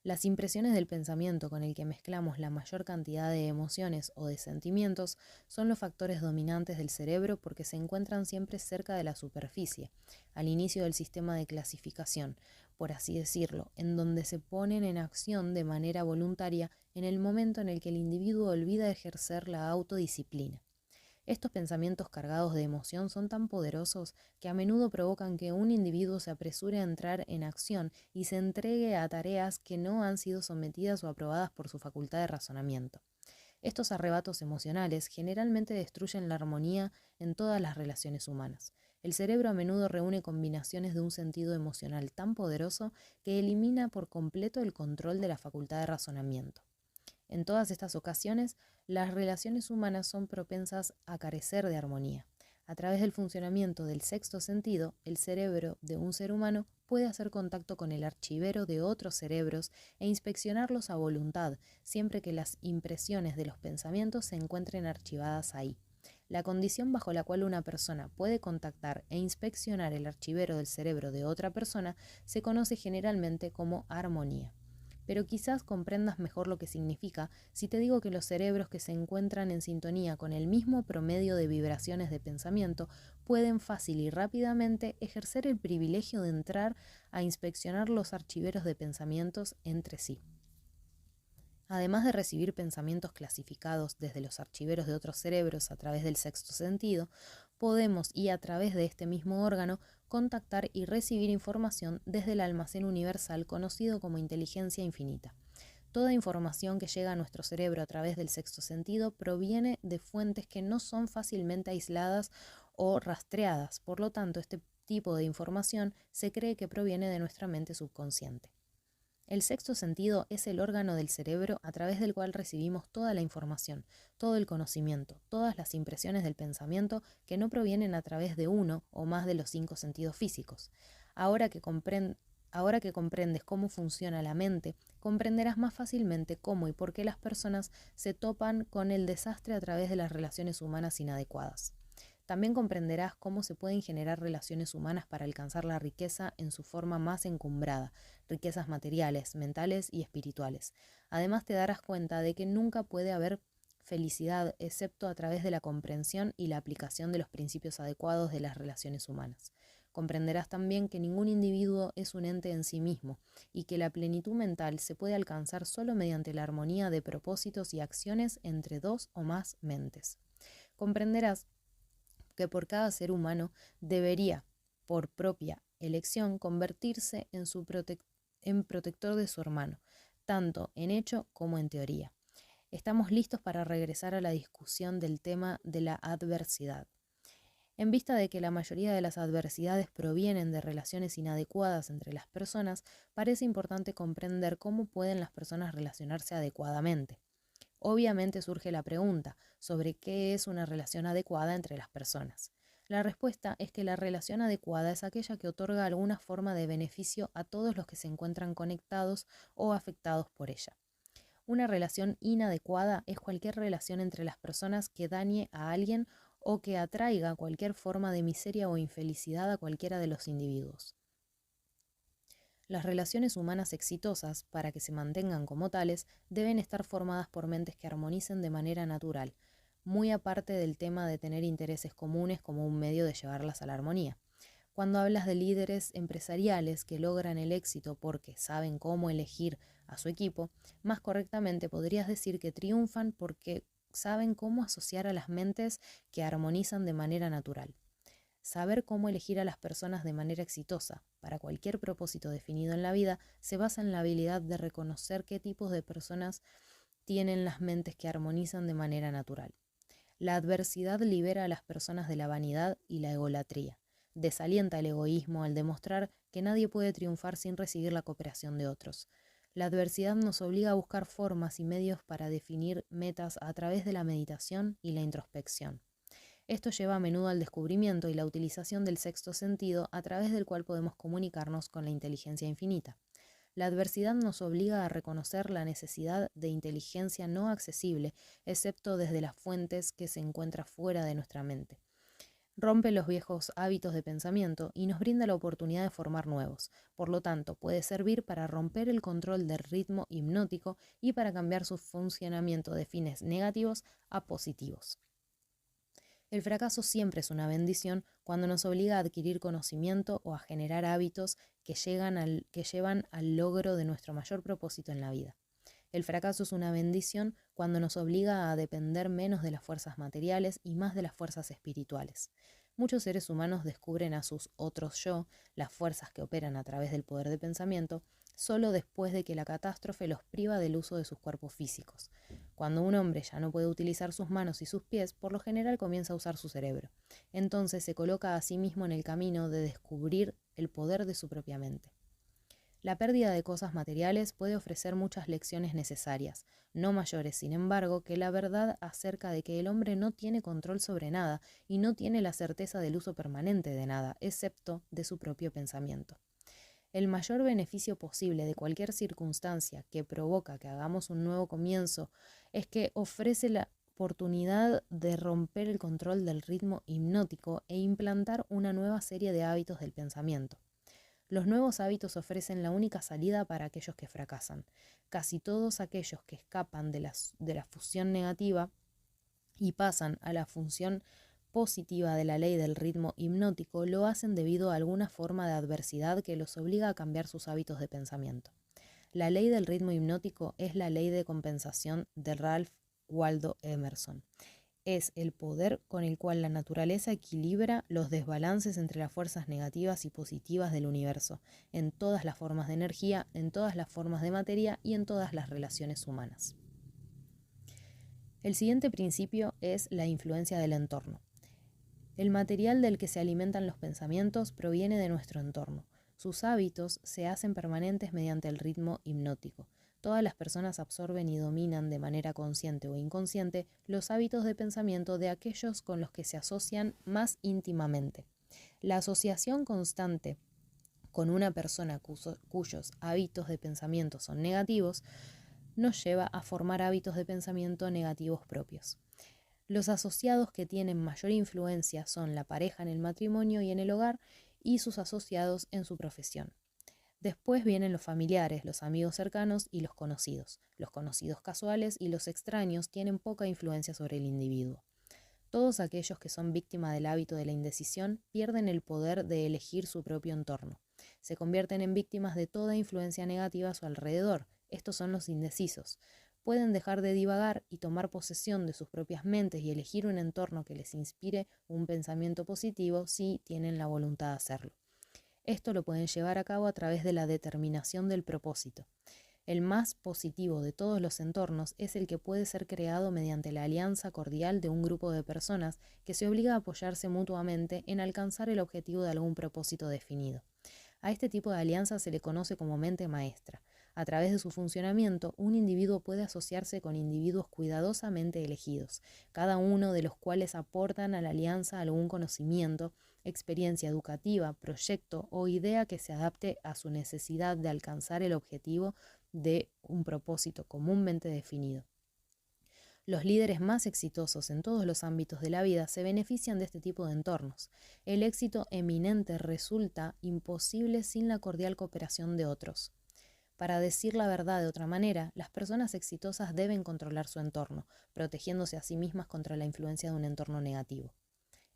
Las impresiones del pensamiento con el que mezclamos la mayor cantidad de emociones o de sentimientos son los factores dominantes del cerebro porque se encuentran siempre cerca de la superficie, al inicio del sistema de clasificación, por así decirlo, en donde se ponen en acción de manera voluntaria en el momento en el que el individuo olvida ejercer la autodisciplina. Estos pensamientos cargados de emoción son tan poderosos que a menudo provocan que un individuo se apresure a entrar en acción y se entregue a tareas que no han sido sometidas o aprobadas por su facultad de razonamiento. Estos arrebatos emocionales generalmente destruyen la armonía en todas las relaciones humanas. El cerebro a menudo reúne combinaciones de un sentido emocional tan poderoso que elimina por completo el control de la facultad de razonamiento. En todas estas ocasiones, las relaciones humanas son propensas a carecer de armonía. A través del funcionamiento del sexto sentido, el cerebro de un ser humano puede hacer contacto con el archivero de otros cerebros e inspeccionarlos a voluntad, siempre que las impresiones de los pensamientos se encuentren archivadas ahí. La condición bajo la cual una persona puede contactar e inspeccionar el archivero del cerebro de otra persona se conoce generalmente como armonía. Pero quizás comprendas mejor lo que significa si te digo que los cerebros que se encuentran en sintonía con el mismo promedio de vibraciones de pensamiento pueden fácil y rápidamente ejercer el privilegio de entrar a inspeccionar los archiveros de pensamientos entre sí. Además de recibir pensamientos clasificados desde los archiveros de otros cerebros a través del sexto sentido, podemos y a través de este mismo órgano contactar y recibir información desde el almacén universal conocido como inteligencia infinita. Toda información que llega a nuestro cerebro a través del sexto sentido proviene de fuentes que no son fácilmente aisladas o rastreadas, por lo tanto, este tipo de información se cree que proviene de nuestra mente subconsciente. El sexto sentido es el órgano del cerebro a través del cual recibimos toda la información, todo el conocimiento, todas las impresiones del pensamiento que no provienen a través de uno o más de los 5 sentidos físicos. Ahora que comprendes cómo funciona la mente, comprenderás más fácilmente cómo y por qué las personas se topan con el desastre a través de las relaciones humanas inadecuadas. También comprenderás cómo se pueden generar relaciones humanas para alcanzar la riqueza en su forma más encumbrada, riquezas materiales, mentales y espirituales. Además te darás cuenta de que nunca puede haber felicidad excepto a través de la comprensión y la aplicación de los principios adecuados de las relaciones humanas. Comprenderás también que ningún individuo es un ente en sí mismo y que la plenitud mental se puede alcanzar solo mediante la armonía de propósitos y acciones entre dos o más mentes. Comprenderás que por cada ser humano debería, por propia elección, convertirse en protector de su hermano, tanto en hecho como en teoría. Estamos listos para regresar a la discusión del tema de la adversidad. En vista de que la mayoría de las adversidades provienen de relaciones inadecuadas entre las personas, parece importante comprender cómo pueden las personas relacionarse adecuadamente. Obviamente surge la pregunta sobre qué es una relación adecuada entre las personas. La respuesta es que la relación adecuada es aquella que otorga alguna forma de beneficio a todos los que se encuentran conectados o afectados por ella. Una relación inadecuada es cualquier relación entre las personas que dañe a alguien o que atraiga cualquier forma de miseria o infelicidad a cualquiera de los individuos. Las relaciones humanas exitosas, para que se mantengan como tales, deben estar formadas por mentes que armonicen de manera natural, muy aparte del tema de tener intereses comunes como un medio de llevarlas a la armonía. Cuando hablas de líderes empresariales que logran el éxito porque saben cómo elegir a su equipo, más correctamente podrías decir que triunfan porque saben cómo asociar a las mentes que armonizan de manera natural. Saber cómo elegir a las personas de manera exitosa para cualquier propósito definido en la vida se basa en la habilidad de reconocer qué tipos de personas tienen las mentes que armonizan de manera natural. La adversidad libera a las personas de la vanidad y la egolatría. Desalienta el egoísmo al demostrar que nadie puede triunfar sin recibir la cooperación de otros. La adversidad nos obliga a buscar formas y medios para definir metas a través de la meditación y la introspección. Esto lleva a menudo al descubrimiento y la utilización del sexto sentido a través del cual podemos comunicarnos con la inteligencia infinita. La adversidad nos obliga a reconocer la necesidad de inteligencia no accesible, excepto desde las fuentes que se encuentran fuera de nuestra mente. Rompe los viejos hábitos de pensamiento y nos brinda la oportunidad de formar nuevos. Por lo tanto, puede servir para romper el control del ritmo hipnótico y para cambiar su funcionamiento de fines negativos a positivos. El fracaso siempre es una bendición cuando nos obliga a adquirir conocimiento o a generar hábitos que llevan al logro de nuestro mayor propósito en la vida. El fracaso es una bendición cuando nos obliga a depender menos de las fuerzas materiales y más de las fuerzas espirituales. Muchos seres humanos descubren a sus otros yo, las fuerzas que operan a través del poder de pensamiento, solo después de que la catástrofe los priva del uso de sus cuerpos físicos. Cuando un hombre ya no puede utilizar sus manos y sus pies, por lo general comienza a usar su cerebro. Entonces se coloca a sí mismo en el camino de descubrir el poder de su propia mente. La pérdida de cosas materiales puede ofrecer muchas lecciones necesarias, no mayores, sin embargo, que la verdad acerca de que el hombre no tiene control sobre nada y no tiene la certeza del uso permanente de nada, excepto de su propio pensamiento. El mayor beneficio posible de cualquier circunstancia que provoca que hagamos un nuevo comienzo es que ofrece la oportunidad de romper el control del ritmo hipnótico e implantar una nueva serie de hábitos del pensamiento. Los nuevos hábitos ofrecen la única salida para aquellos que fracasan. Casi todos aquellos que escapan de la fusión negativa y pasan a la función positiva de la ley del ritmo hipnótico lo hacen debido a alguna forma de adversidad que los obliga a cambiar sus hábitos de pensamiento. La ley del ritmo hipnótico es la ley de compensación de Ralph Waldo Emerson. Es el poder con el cual la naturaleza equilibra los desbalances entre las fuerzas negativas y positivas del universo, en todas las formas de energía, en todas las formas de materia y en todas las relaciones humanas. El siguiente principio es la influencia del entorno. El material del que se alimentan los pensamientos proviene de nuestro entorno. Sus hábitos se hacen permanentes mediante el ritmo hipnótico. Todas las personas absorben y dominan de manera consciente o inconsciente los hábitos de pensamiento de aquellos con los que se asocian más íntimamente. La asociación constante con una persona cuyos hábitos de pensamiento son negativos nos lleva a formar hábitos de pensamiento negativos propios. Los asociados que tienen mayor influencia son la pareja en el matrimonio y en el hogar y sus asociados en su profesión. Después vienen los familiares, los amigos cercanos y los conocidos. Los conocidos casuales y los extraños tienen poca influencia sobre el individuo. Todos aquellos que son víctimas del hábito de la indecisión pierden el poder de elegir su propio entorno. Se convierten en víctimas de toda influencia negativa a su alrededor. Estos son los indecisos. Pueden dejar de divagar y tomar posesión de sus propias mentes y elegir un entorno que les inspire un pensamiento positivo si tienen la voluntad de hacerlo. Esto lo pueden llevar a cabo a través de la determinación del propósito. El más positivo de todos los entornos es el que puede ser creado mediante la alianza cordial de un grupo de personas que se obliga a apoyarse mutuamente en alcanzar el objetivo de algún propósito definido. A este tipo de alianza se le conoce como mente maestra. A través de su funcionamiento, un individuo puede asociarse con individuos cuidadosamente elegidos, cada uno de los cuales aportan a la alianza algún conocimiento, experiencia educativa, proyecto o idea que se adapte a su necesidad de alcanzar el objetivo de un propósito comúnmente definido. Los líderes más exitosos en todos los ámbitos de la vida se benefician de este tipo de entornos. El éxito eminente resulta imposible sin la cordial cooperación de otros. Para decir la verdad de otra manera, las personas exitosas deben controlar su entorno, protegiéndose a sí mismas contra la influencia de un entorno negativo.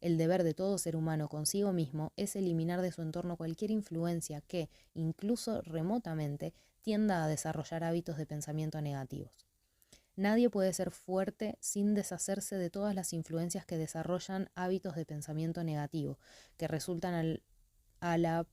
El deber de todo ser humano consigo mismo es eliminar de su entorno cualquier influencia que, incluso remotamente, tienda a desarrollar hábitos de pensamiento negativos. Nadie puede ser fuerte sin deshacerse de todas las influencias que desarrollan hábitos de pensamiento negativo, que resultan a la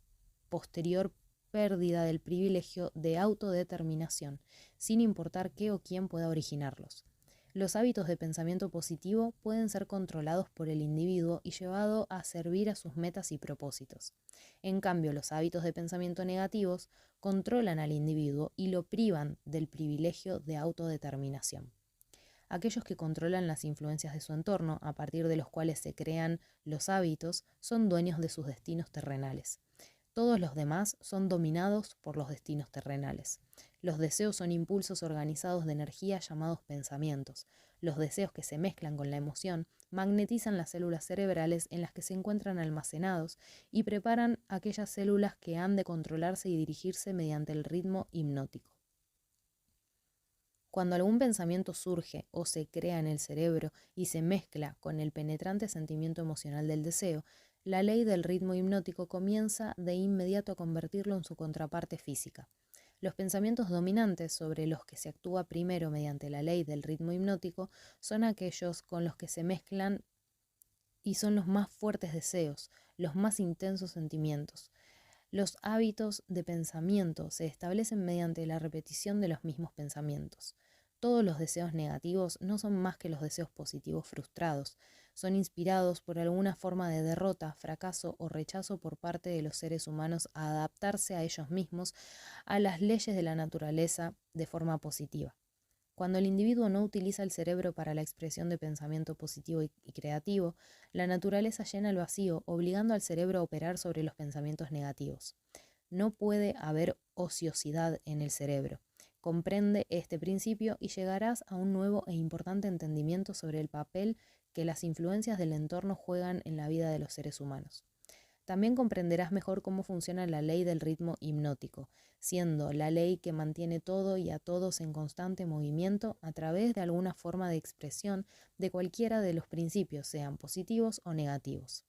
posterior pérdida del privilegio de autodeterminación, sin importar qué o quién pueda originarlos. Los hábitos de pensamiento positivo pueden ser controlados por el individuo y llevados a servir a sus metas y propósitos. En cambio, los hábitos de pensamiento negativos controlan al individuo y lo privan del privilegio de autodeterminación. Aquellos que controlan las influencias de su entorno, a partir de los cuales se crean los hábitos, son dueños de sus destinos terrenales. Todos los demás son dominados por los destinos terrenales. Los deseos son impulsos organizados de energía llamados pensamientos. Los deseos que se mezclan con la emoción magnetizan las células cerebrales en las que se encuentran almacenados y preparan aquellas células que han de controlarse y dirigirse mediante el ritmo hipnótico. Cuando algún pensamiento surge o se crea en el cerebro y se mezcla con el penetrante sentimiento emocional del deseo, la ley del ritmo hipnótico comienza de inmediato a convertirlo en su contraparte física. Los pensamientos dominantes sobre los que se actúa primero mediante la ley del ritmo hipnótico son aquellos con los que se mezclan y son los más fuertes deseos, los más intensos sentimientos. Los hábitos de pensamiento se establecen mediante la repetición de los mismos pensamientos. Todos los deseos negativos no son más que los deseos positivos frustrados. Son inspirados por alguna forma de derrota, fracaso o rechazo por parte de los seres humanos a adaptarse a ellos mismos, a las leyes de la naturaleza de forma positiva. Cuando el individuo no utiliza el cerebro para la expresión de pensamiento positivo y creativo, la naturaleza llena el vacío, obligando al cerebro a operar sobre los pensamientos negativos. No puede haber ociosidad en el cerebro. Comprende este principio y llegarás a un nuevo e importante entendimiento sobre el papel que las influencias del entorno juegan en la vida de los seres humanos. También comprenderás mejor cómo funciona la ley del ritmo hipnótico, siendo la ley que mantiene todo y a todos en constante movimiento a través de alguna forma de expresión de cualquiera de los principios, sean positivos o negativos.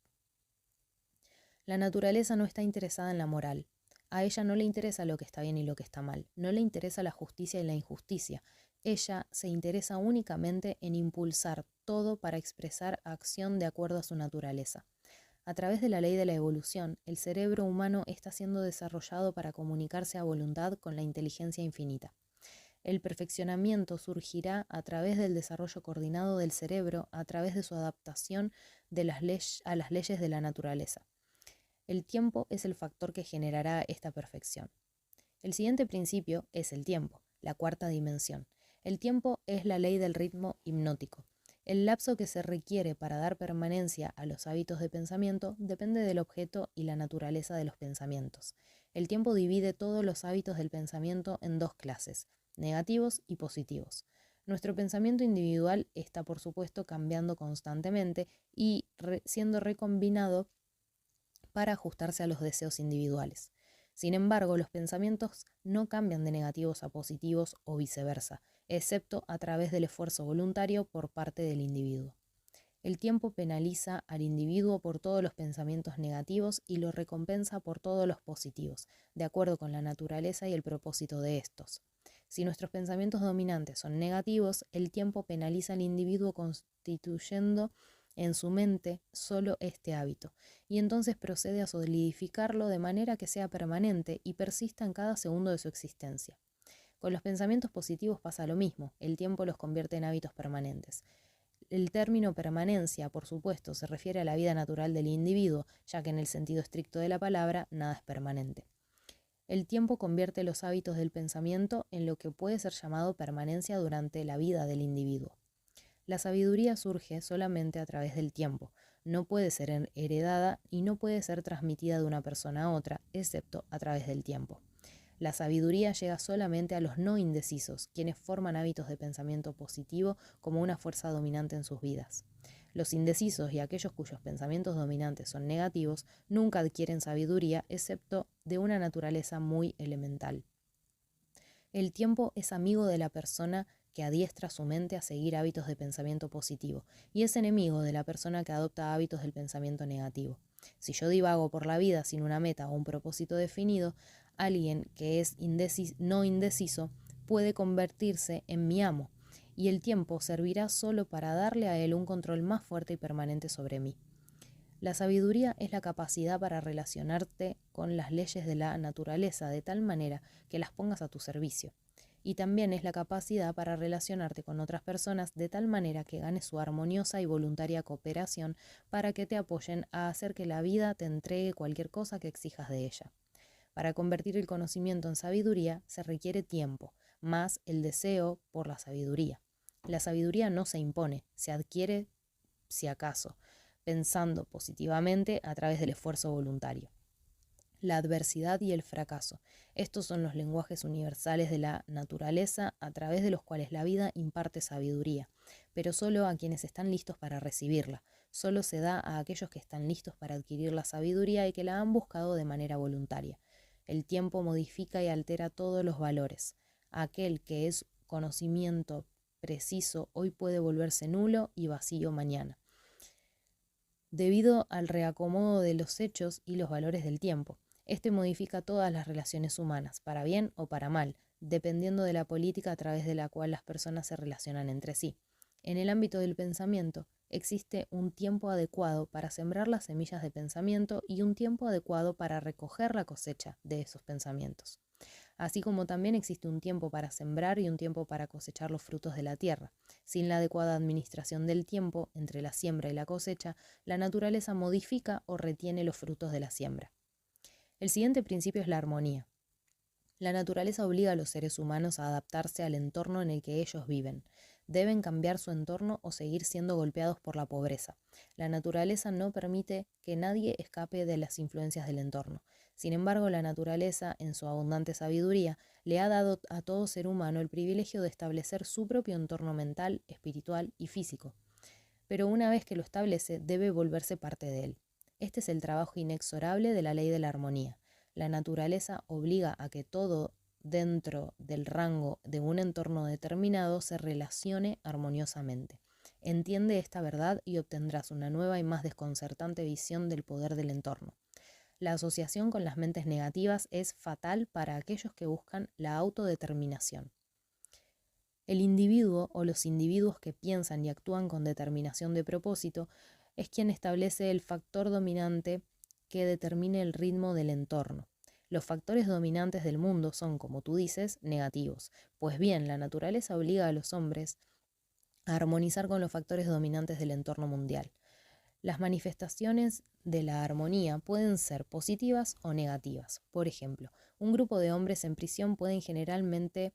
La naturaleza no está interesada en la moral. A ella no le interesa lo que está bien y lo que está mal. No le interesa la justicia y la injusticia. Ella se interesa únicamente en impulsar todo para expresar acción de acuerdo a su naturaleza. A través de la ley de la evolución, el cerebro humano está siendo desarrollado para comunicarse a voluntad con la inteligencia infinita. El perfeccionamiento surgirá a través del desarrollo coordinado del cerebro, a través de su adaptación a las leyes de la naturaleza. El tiempo es el factor que generará esta perfección. El siguiente principio es el tiempo, la cuarta dimensión. El tiempo es la ley del ritmo hipnótico. El lapso que se requiere para dar permanencia a los hábitos de pensamiento depende del objeto y la naturaleza de los pensamientos. El tiempo divide todos los hábitos del pensamiento en dos clases, negativos y positivos. Nuestro pensamiento individual está, por supuesto, cambiando constantemente y siendo recombinado para ajustarse a los deseos individuales. Sin embargo, los pensamientos no cambian de negativos a positivos o viceversa, excepto a través del esfuerzo voluntario por parte del individuo. El tiempo penaliza al individuo por todos los pensamientos negativos y lo recompensa por todos los positivos, de acuerdo con la naturaleza y el propósito de estos. Si nuestros pensamientos dominantes son negativos, el tiempo penaliza al individuo constituyendo en su mente solo este hábito, y entonces procede a solidificarlo de manera que sea permanente y persista en cada segundo de su existencia. Con los pensamientos positivos pasa lo mismo, el tiempo los convierte en hábitos permanentes. El término permanencia, por supuesto, se refiere a la vida natural del individuo, ya que en el sentido estricto de la palabra, nada es permanente. El tiempo convierte los hábitos del pensamiento en lo que puede ser llamado permanencia durante la vida del individuo. La sabiduría surge solamente a través del tiempo, no puede ser heredada y no puede ser transmitida de una persona a otra, excepto a través del tiempo. La sabiduría llega solamente a los no indecisos, quienes forman hábitos de pensamiento positivo como una fuerza dominante en sus vidas. Los indecisos y aquellos cuyos pensamientos dominantes son negativos nunca adquieren sabiduría, excepto de una naturaleza muy elemental. El tiempo es amigo de la persona que adiestra su mente a seguir hábitos de pensamiento positivo y es enemigo de la persona que adopta hábitos del pensamiento negativo. Si yo divago por la vida sin una meta o un propósito definido, alguien que es no indeciso puede convertirse en mi amo, y el tiempo servirá solo para darle a él un control más fuerte y permanente sobre mí. La sabiduría es la capacidad para relacionarte con las leyes de la naturaleza de tal manera que las pongas a tu servicio. Y también es la capacidad para relacionarte con otras personas de tal manera que ganes su armoniosa y voluntaria cooperación para que te apoyen a hacer que la vida te entregue cualquier cosa que exijas de ella. Para convertir el conocimiento en sabiduría se requiere tiempo, más el deseo por la sabiduría. La sabiduría no se impone, se adquiere si acaso, pensando positivamente a través del esfuerzo voluntario. la adversidad y el fracaso. Estos son los lenguajes universales de la naturaleza a través de los cuales la vida imparte sabiduría, pero solo a quienes están listos para recibirla. Solo se da a aquellos que están listos para adquirir la sabiduría y que la han buscado de manera voluntaria. El tiempo modifica y altera todos los valores. Aquel que es conocimiento preciso hoy puede volverse nulo y vacío mañana, debido al reacomodo de los hechos y los valores del tiempo. Este modifica todas las relaciones humanas, para bien o para mal, dependiendo de la política a través de la cual las personas se relacionan entre sí. En el ámbito del pensamiento, existe un tiempo adecuado para sembrar las semillas de pensamiento y un tiempo adecuado para recoger la cosecha de esos pensamientos. Así como también existe un tiempo para sembrar y un tiempo para cosechar los frutos de la tierra. Sin la adecuada administración del tiempo entre la siembra y la cosecha, la naturaleza modifica o retiene los frutos de la siembra. El siguiente principio es la armonía. La naturaleza obliga a los seres humanos a adaptarse al entorno en el que ellos viven. Deben cambiar su entorno o seguir siendo golpeados por la pobreza. La naturaleza no permite que nadie escape de las influencias del entorno. Sin embargo, la naturaleza, en su abundante sabiduría, le ha dado a todo ser humano el privilegio de establecer su propio entorno mental, espiritual y físico. Pero una vez que lo establece, debe volverse parte de él. Este es el trabajo inexorable de la ley de la armonía. La naturaleza obliga a que todo dentro del rango de un entorno determinado se relacione armoniosamente. Entiende esta verdad y obtendrás una nueva y más desconcertante visión del poder del entorno. La asociación con las mentes negativas es fatal para aquellos que buscan la autodeterminación. El individuo o los individuos que piensan y actúan con determinación de propósito es quien establece el factor dominante que determine el ritmo del entorno. Los factores dominantes del mundo son, como tú dices, negativos. Pues bien, la naturaleza obliga a los hombres a armonizar con los factores dominantes del entorno mundial. Las manifestaciones de la armonía pueden ser positivas o negativas. Por ejemplo, un grupo de hombres en prisión pueden generalmente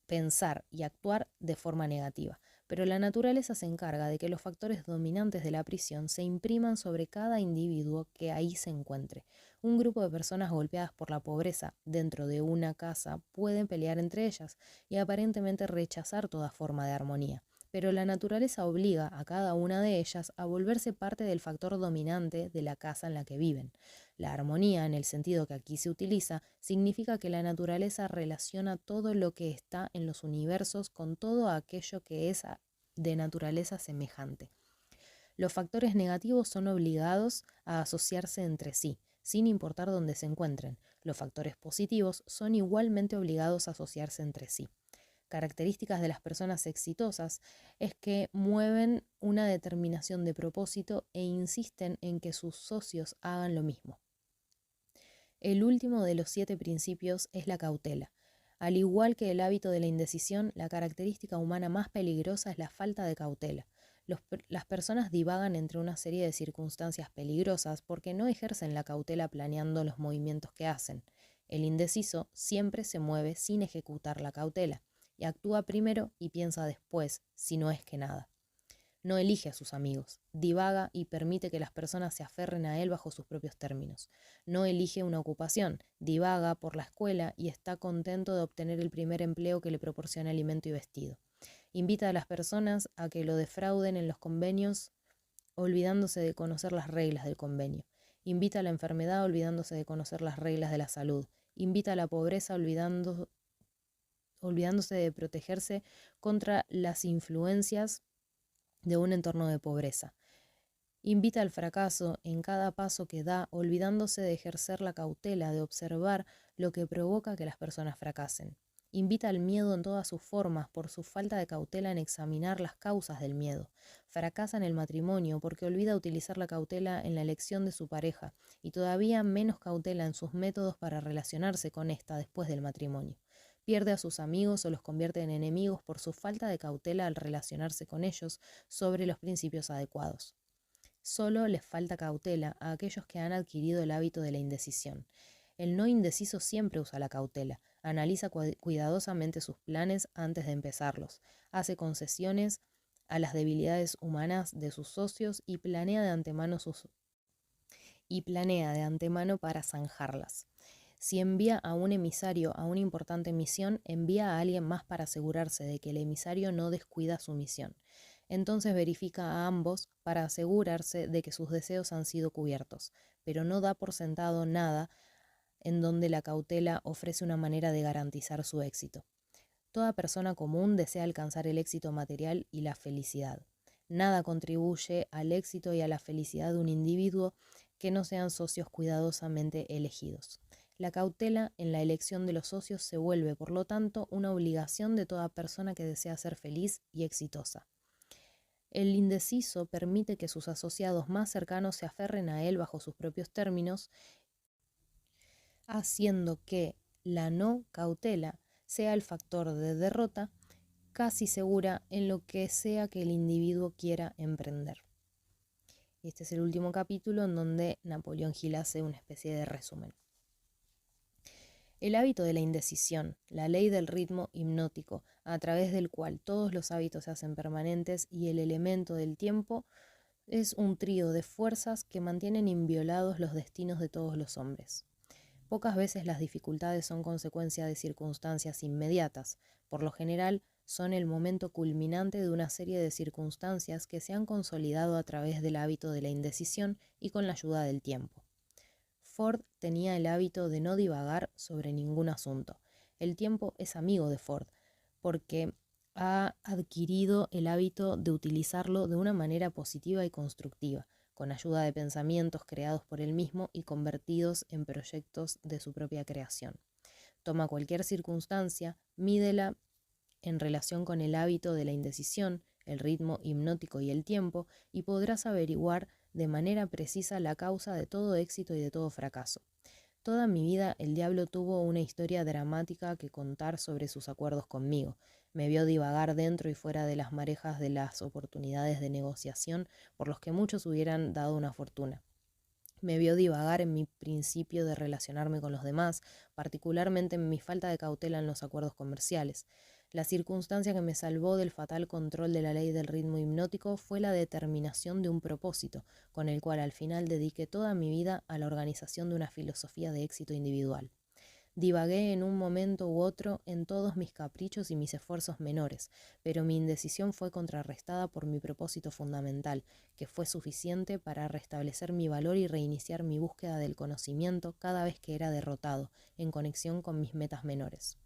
pensar y actuar de forma negativa, pero la naturaleza se encarga de que los factores dominantes de la prisión se impriman sobre cada individuo que ahí se encuentre. Un grupo de personas golpeadas por la pobreza dentro de una casa pueden pelear entre ellas y aparentemente rechazar toda forma de armonía, pero la naturaleza obliga a cada una de ellas a volverse parte del factor dominante de la casa en la que viven. La armonía, en el sentido que aquí se utiliza, significa que la naturaleza relaciona todo lo que está en los universos con todo aquello que es de naturaleza semejante. Los factores negativos son obligados a asociarse entre sí, sin importar dónde se encuentren. Los factores positivos son igualmente obligados a asociarse entre sí. Características de las personas exitosas es que mueven una determinación de propósito e insisten en que sus socios hagan lo mismo. El último de los 7 principios es la cautela. Al igual que el hábito de la indecisión, la característica humana más peligrosa es la falta de cautela. Las personas divagan entre una serie de circunstancias peligrosas porque no ejercen la cautela planeando los movimientos que hacen. El indeciso siempre se mueve sin ejecutar la cautela y actúa primero y piensa después, si no es que nada. No elige a sus amigos, divaga y permite que las personas se aferren a él bajo sus propios términos. No elige una ocupación, divaga por la escuela y está contento de obtener el primer empleo que le proporcione alimento y vestido. Invita a las personas a que lo defrauden en los convenios, olvidándose de conocer las reglas del convenio. Invita a la enfermedad olvidándose de conocer las reglas de la salud. Invita a la pobreza olvidándose de protegerse contra las influencias de un entorno de pobreza. Invita al fracaso en cada paso que da, olvidándose de ejercer la cautela, de observar lo que provoca que las personas fracasen. Invita al miedo en todas sus formas por su falta de cautela en examinar las causas del miedo. Fracasa en el matrimonio porque olvida utilizar la cautela en la elección de su pareja y todavía menos cautela en sus métodos para relacionarse con ésta después del matrimonio. Pierde a sus amigos o los convierte en enemigos por su falta de cautela al relacionarse con ellos sobre los principios adecuados. Solo les falta cautela a aquellos que han adquirido el hábito de la indecisión. El no indeciso siempre usa la cautela, analiza cuidadosamente sus planes antes de empezarlos, hace concesiones a las debilidades humanas de sus socios y planea de antemano y planea de antemano para zanjarlas. Si envía a un emisario a una importante misión, envía a alguien más para asegurarse de que el emisario no descuida su misión. Entonces verifica a ambos para asegurarse de que sus deseos han sido cubiertos, pero no da por sentado nada en donde la cautela ofrece una manera de garantizar su éxito. Toda persona común desea alcanzar el éxito material y la felicidad. Nada contribuye al éxito y a la felicidad de un individuo que no sean socios cuidadosamente elegidos. La cautela en la elección de los socios se vuelve, por lo tanto, una obligación de toda persona que desea ser feliz y exitosa. El indeciso permite que sus asociados más cercanos se aferren a él bajo sus propios términos, haciendo que la no cautela sea el factor de derrota casi segura en lo que sea que el individuo quiera emprender. Este es el último capítulo en donde Napoleón Hill hace una especie de resumen. El hábito de la indecisión, la ley del ritmo hipnótico, a través del cual todos los hábitos se hacen permanentes, y el elemento del tiempo, es un trío de fuerzas que mantienen inviolados los destinos de todos los hombres. Pocas veces las dificultades son consecuencia de circunstancias inmediatas. Por lo general, son el momento culminante de una serie de circunstancias que se han consolidado a través del hábito de la indecisión y con la ayuda del tiempo. Ford tenía el hábito de no divagar sobre ningún asunto. El tiempo es amigo de Ford, porque ha adquirido el hábito de utilizarlo de una manera positiva y constructiva, con ayuda de pensamientos creados por él mismo y convertidos en proyectos de su propia creación. Toma cualquier circunstancia, mídela en relación con el hábito de la indecisión, el ritmo hipnótico y el tiempo, y podrás averiguar de manera precisa la causa de todo éxito y de todo fracaso. Toda mi vida el diablo tuvo una historia dramática que contar sobre sus acuerdos conmigo. Me vio divagar dentro y fuera de las marejas de las oportunidades de negociación por los que muchos hubieran dado una fortuna. Me vio divagar en mi principio de relacionarme con los demás, particularmente en mi falta de cautela en los acuerdos comerciales. La circunstancia que me salvó del fatal control de la ley del ritmo hipnótico fue la determinación de un propósito, con el cual al final dediqué toda mi vida a la organización de una filosofía de éxito individual. Divagué en un momento u otro en todos mis caprichos y mis esfuerzos menores, pero mi indecisión fue contrarrestada por mi propósito fundamental, que fue suficiente para restablecer mi valor y reiniciar mi búsqueda del conocimiento cada vez que era derrotado, en conexión con mis metas menores.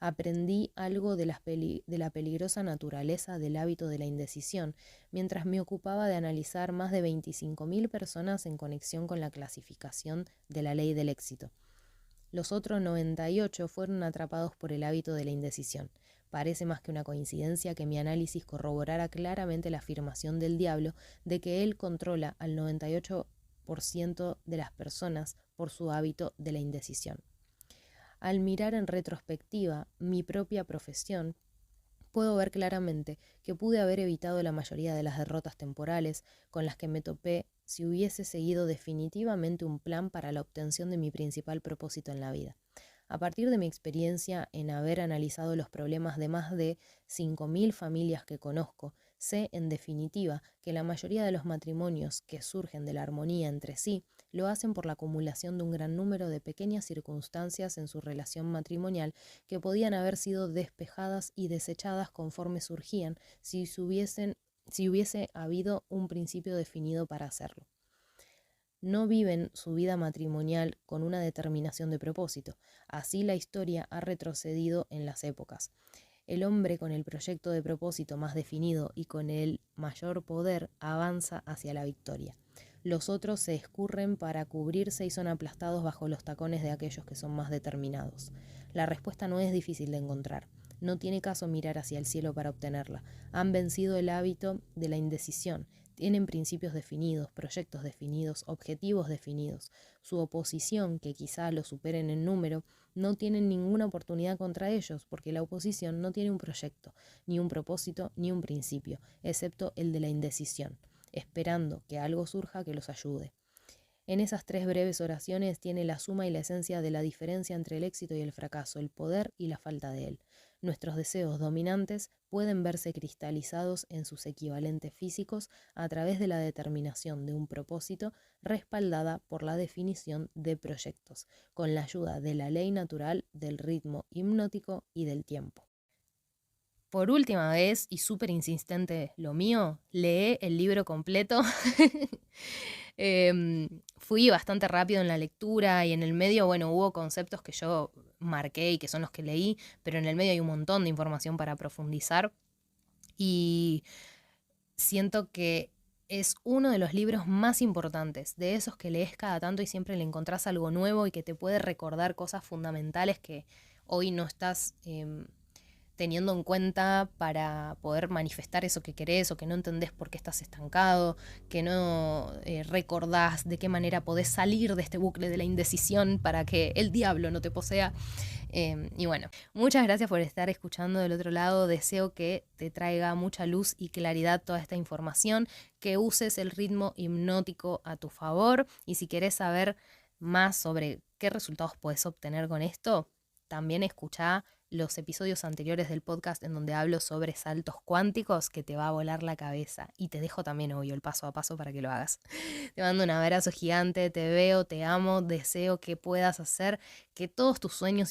Aprendí algo de la peligrosa naturaleza del hábito de la indecisión, mientras me ocupaba de analizar más de 25.000 personas en conexión con la clasificación de la ley del éxito. Los otros 98 fueron atrapados por el hábito de la indecisión. Parece más que una coincidencia que mi análisis corroborara claramente la afirmación del diablo de que él controla al 98% de las personas por su hábito de la indecisión. Al mirar en retrospectiva mi propia profesión, puedo ver claramente que pude haber evitado la mayoría de las derrotas temporales con las que me topé si hubiese seguido definitivamente un plan para la obtención de mi principal propósito en la vida. A partir de mi experiencia en haber analizado los problemas de más de 5.000 familias que conozco, sé en definitiva que la mayoría de los matrimonios que surgen de la armonía entre sí lo hacen por la acumulación de un gran número de pequeñas circunstancias en su relación matrimonial que podían haber sido despejadas y desechadas conforme surgían si hubiese habido un principio definido para hacerlo. No viven su vida matrimonial con una determinación de propósito. Así la historia ha retrocedido en las épocas. El hombre con el proyecto de propósito más definido y con el mayor poder avanza hacia la victoria. Los otros se escurren para cubrirse y son aplastados bajo los tacones de aquellos que son más determinados. La respuesta no es difícil de encontrar. No tiene caso mirar hacia el cielo para obtenerla. Han vencido el hábito de la indecisión. Tienen principios definidos, proyectos definidos, objetivos definidos. Su oposición, que quizá lo superen en número, no tienen ninguna oportunidad contra ellos, porque la oposición no tiene un proyecto, ni un propósito, ni un principio, excepto el de la indecisión, esperando que algo surja que los ayude. En esas 3 breves oraciones tiene la suma y la esencia de la diferencia entre el éxito y el fracaso, el poder y la falta de él. Nuestros deseos dominantes pueden verse cristalizados en sus equivalentes físicos a través de la determinación de un propósito respaldada por la definición de proyectos, con la ayuda de la ley natural del ritmo hipnótico y del tiempo. Por última vez, y súper insistente lo mío, lee el libro completo. Fui bastante rápido en la lectura y en el medio, bueno, hubo conceptos que yo marqué y que son los que leí, pero en el medio hay un montón de información para profundizar y siento que es uno de los libros más importantes, de esos que lees cada tanto y siempre le encontrás algo nuevo y que te puede recordar cosas fundamentales que hoy no estás teniendo en cuenta para poder manifestar eso que querés o que no entendés por qué estás estancado, que no recordás de qué manera podés salir de este bucle de la indecisión para que el diablo no te posea. Y bueno, muchas gracias por estar escuchando del otro lado. Deseo que te traiga mucha luz y claridad toda esta información, que uses el ritmo hipnótico a tu favor y si querés saber más sobre qué resultados puedes obtener con esto, también escuchá los episodios anteriores del podcast en donde hablo sobre saltos cuánticos que te va a volar la cabeza. Y te dejo también, obvio, el paso a paso para que lo hagas. Te mando un abrazo gigante, te veo, te amo, deseo que puedas hacer que todos tus sueños y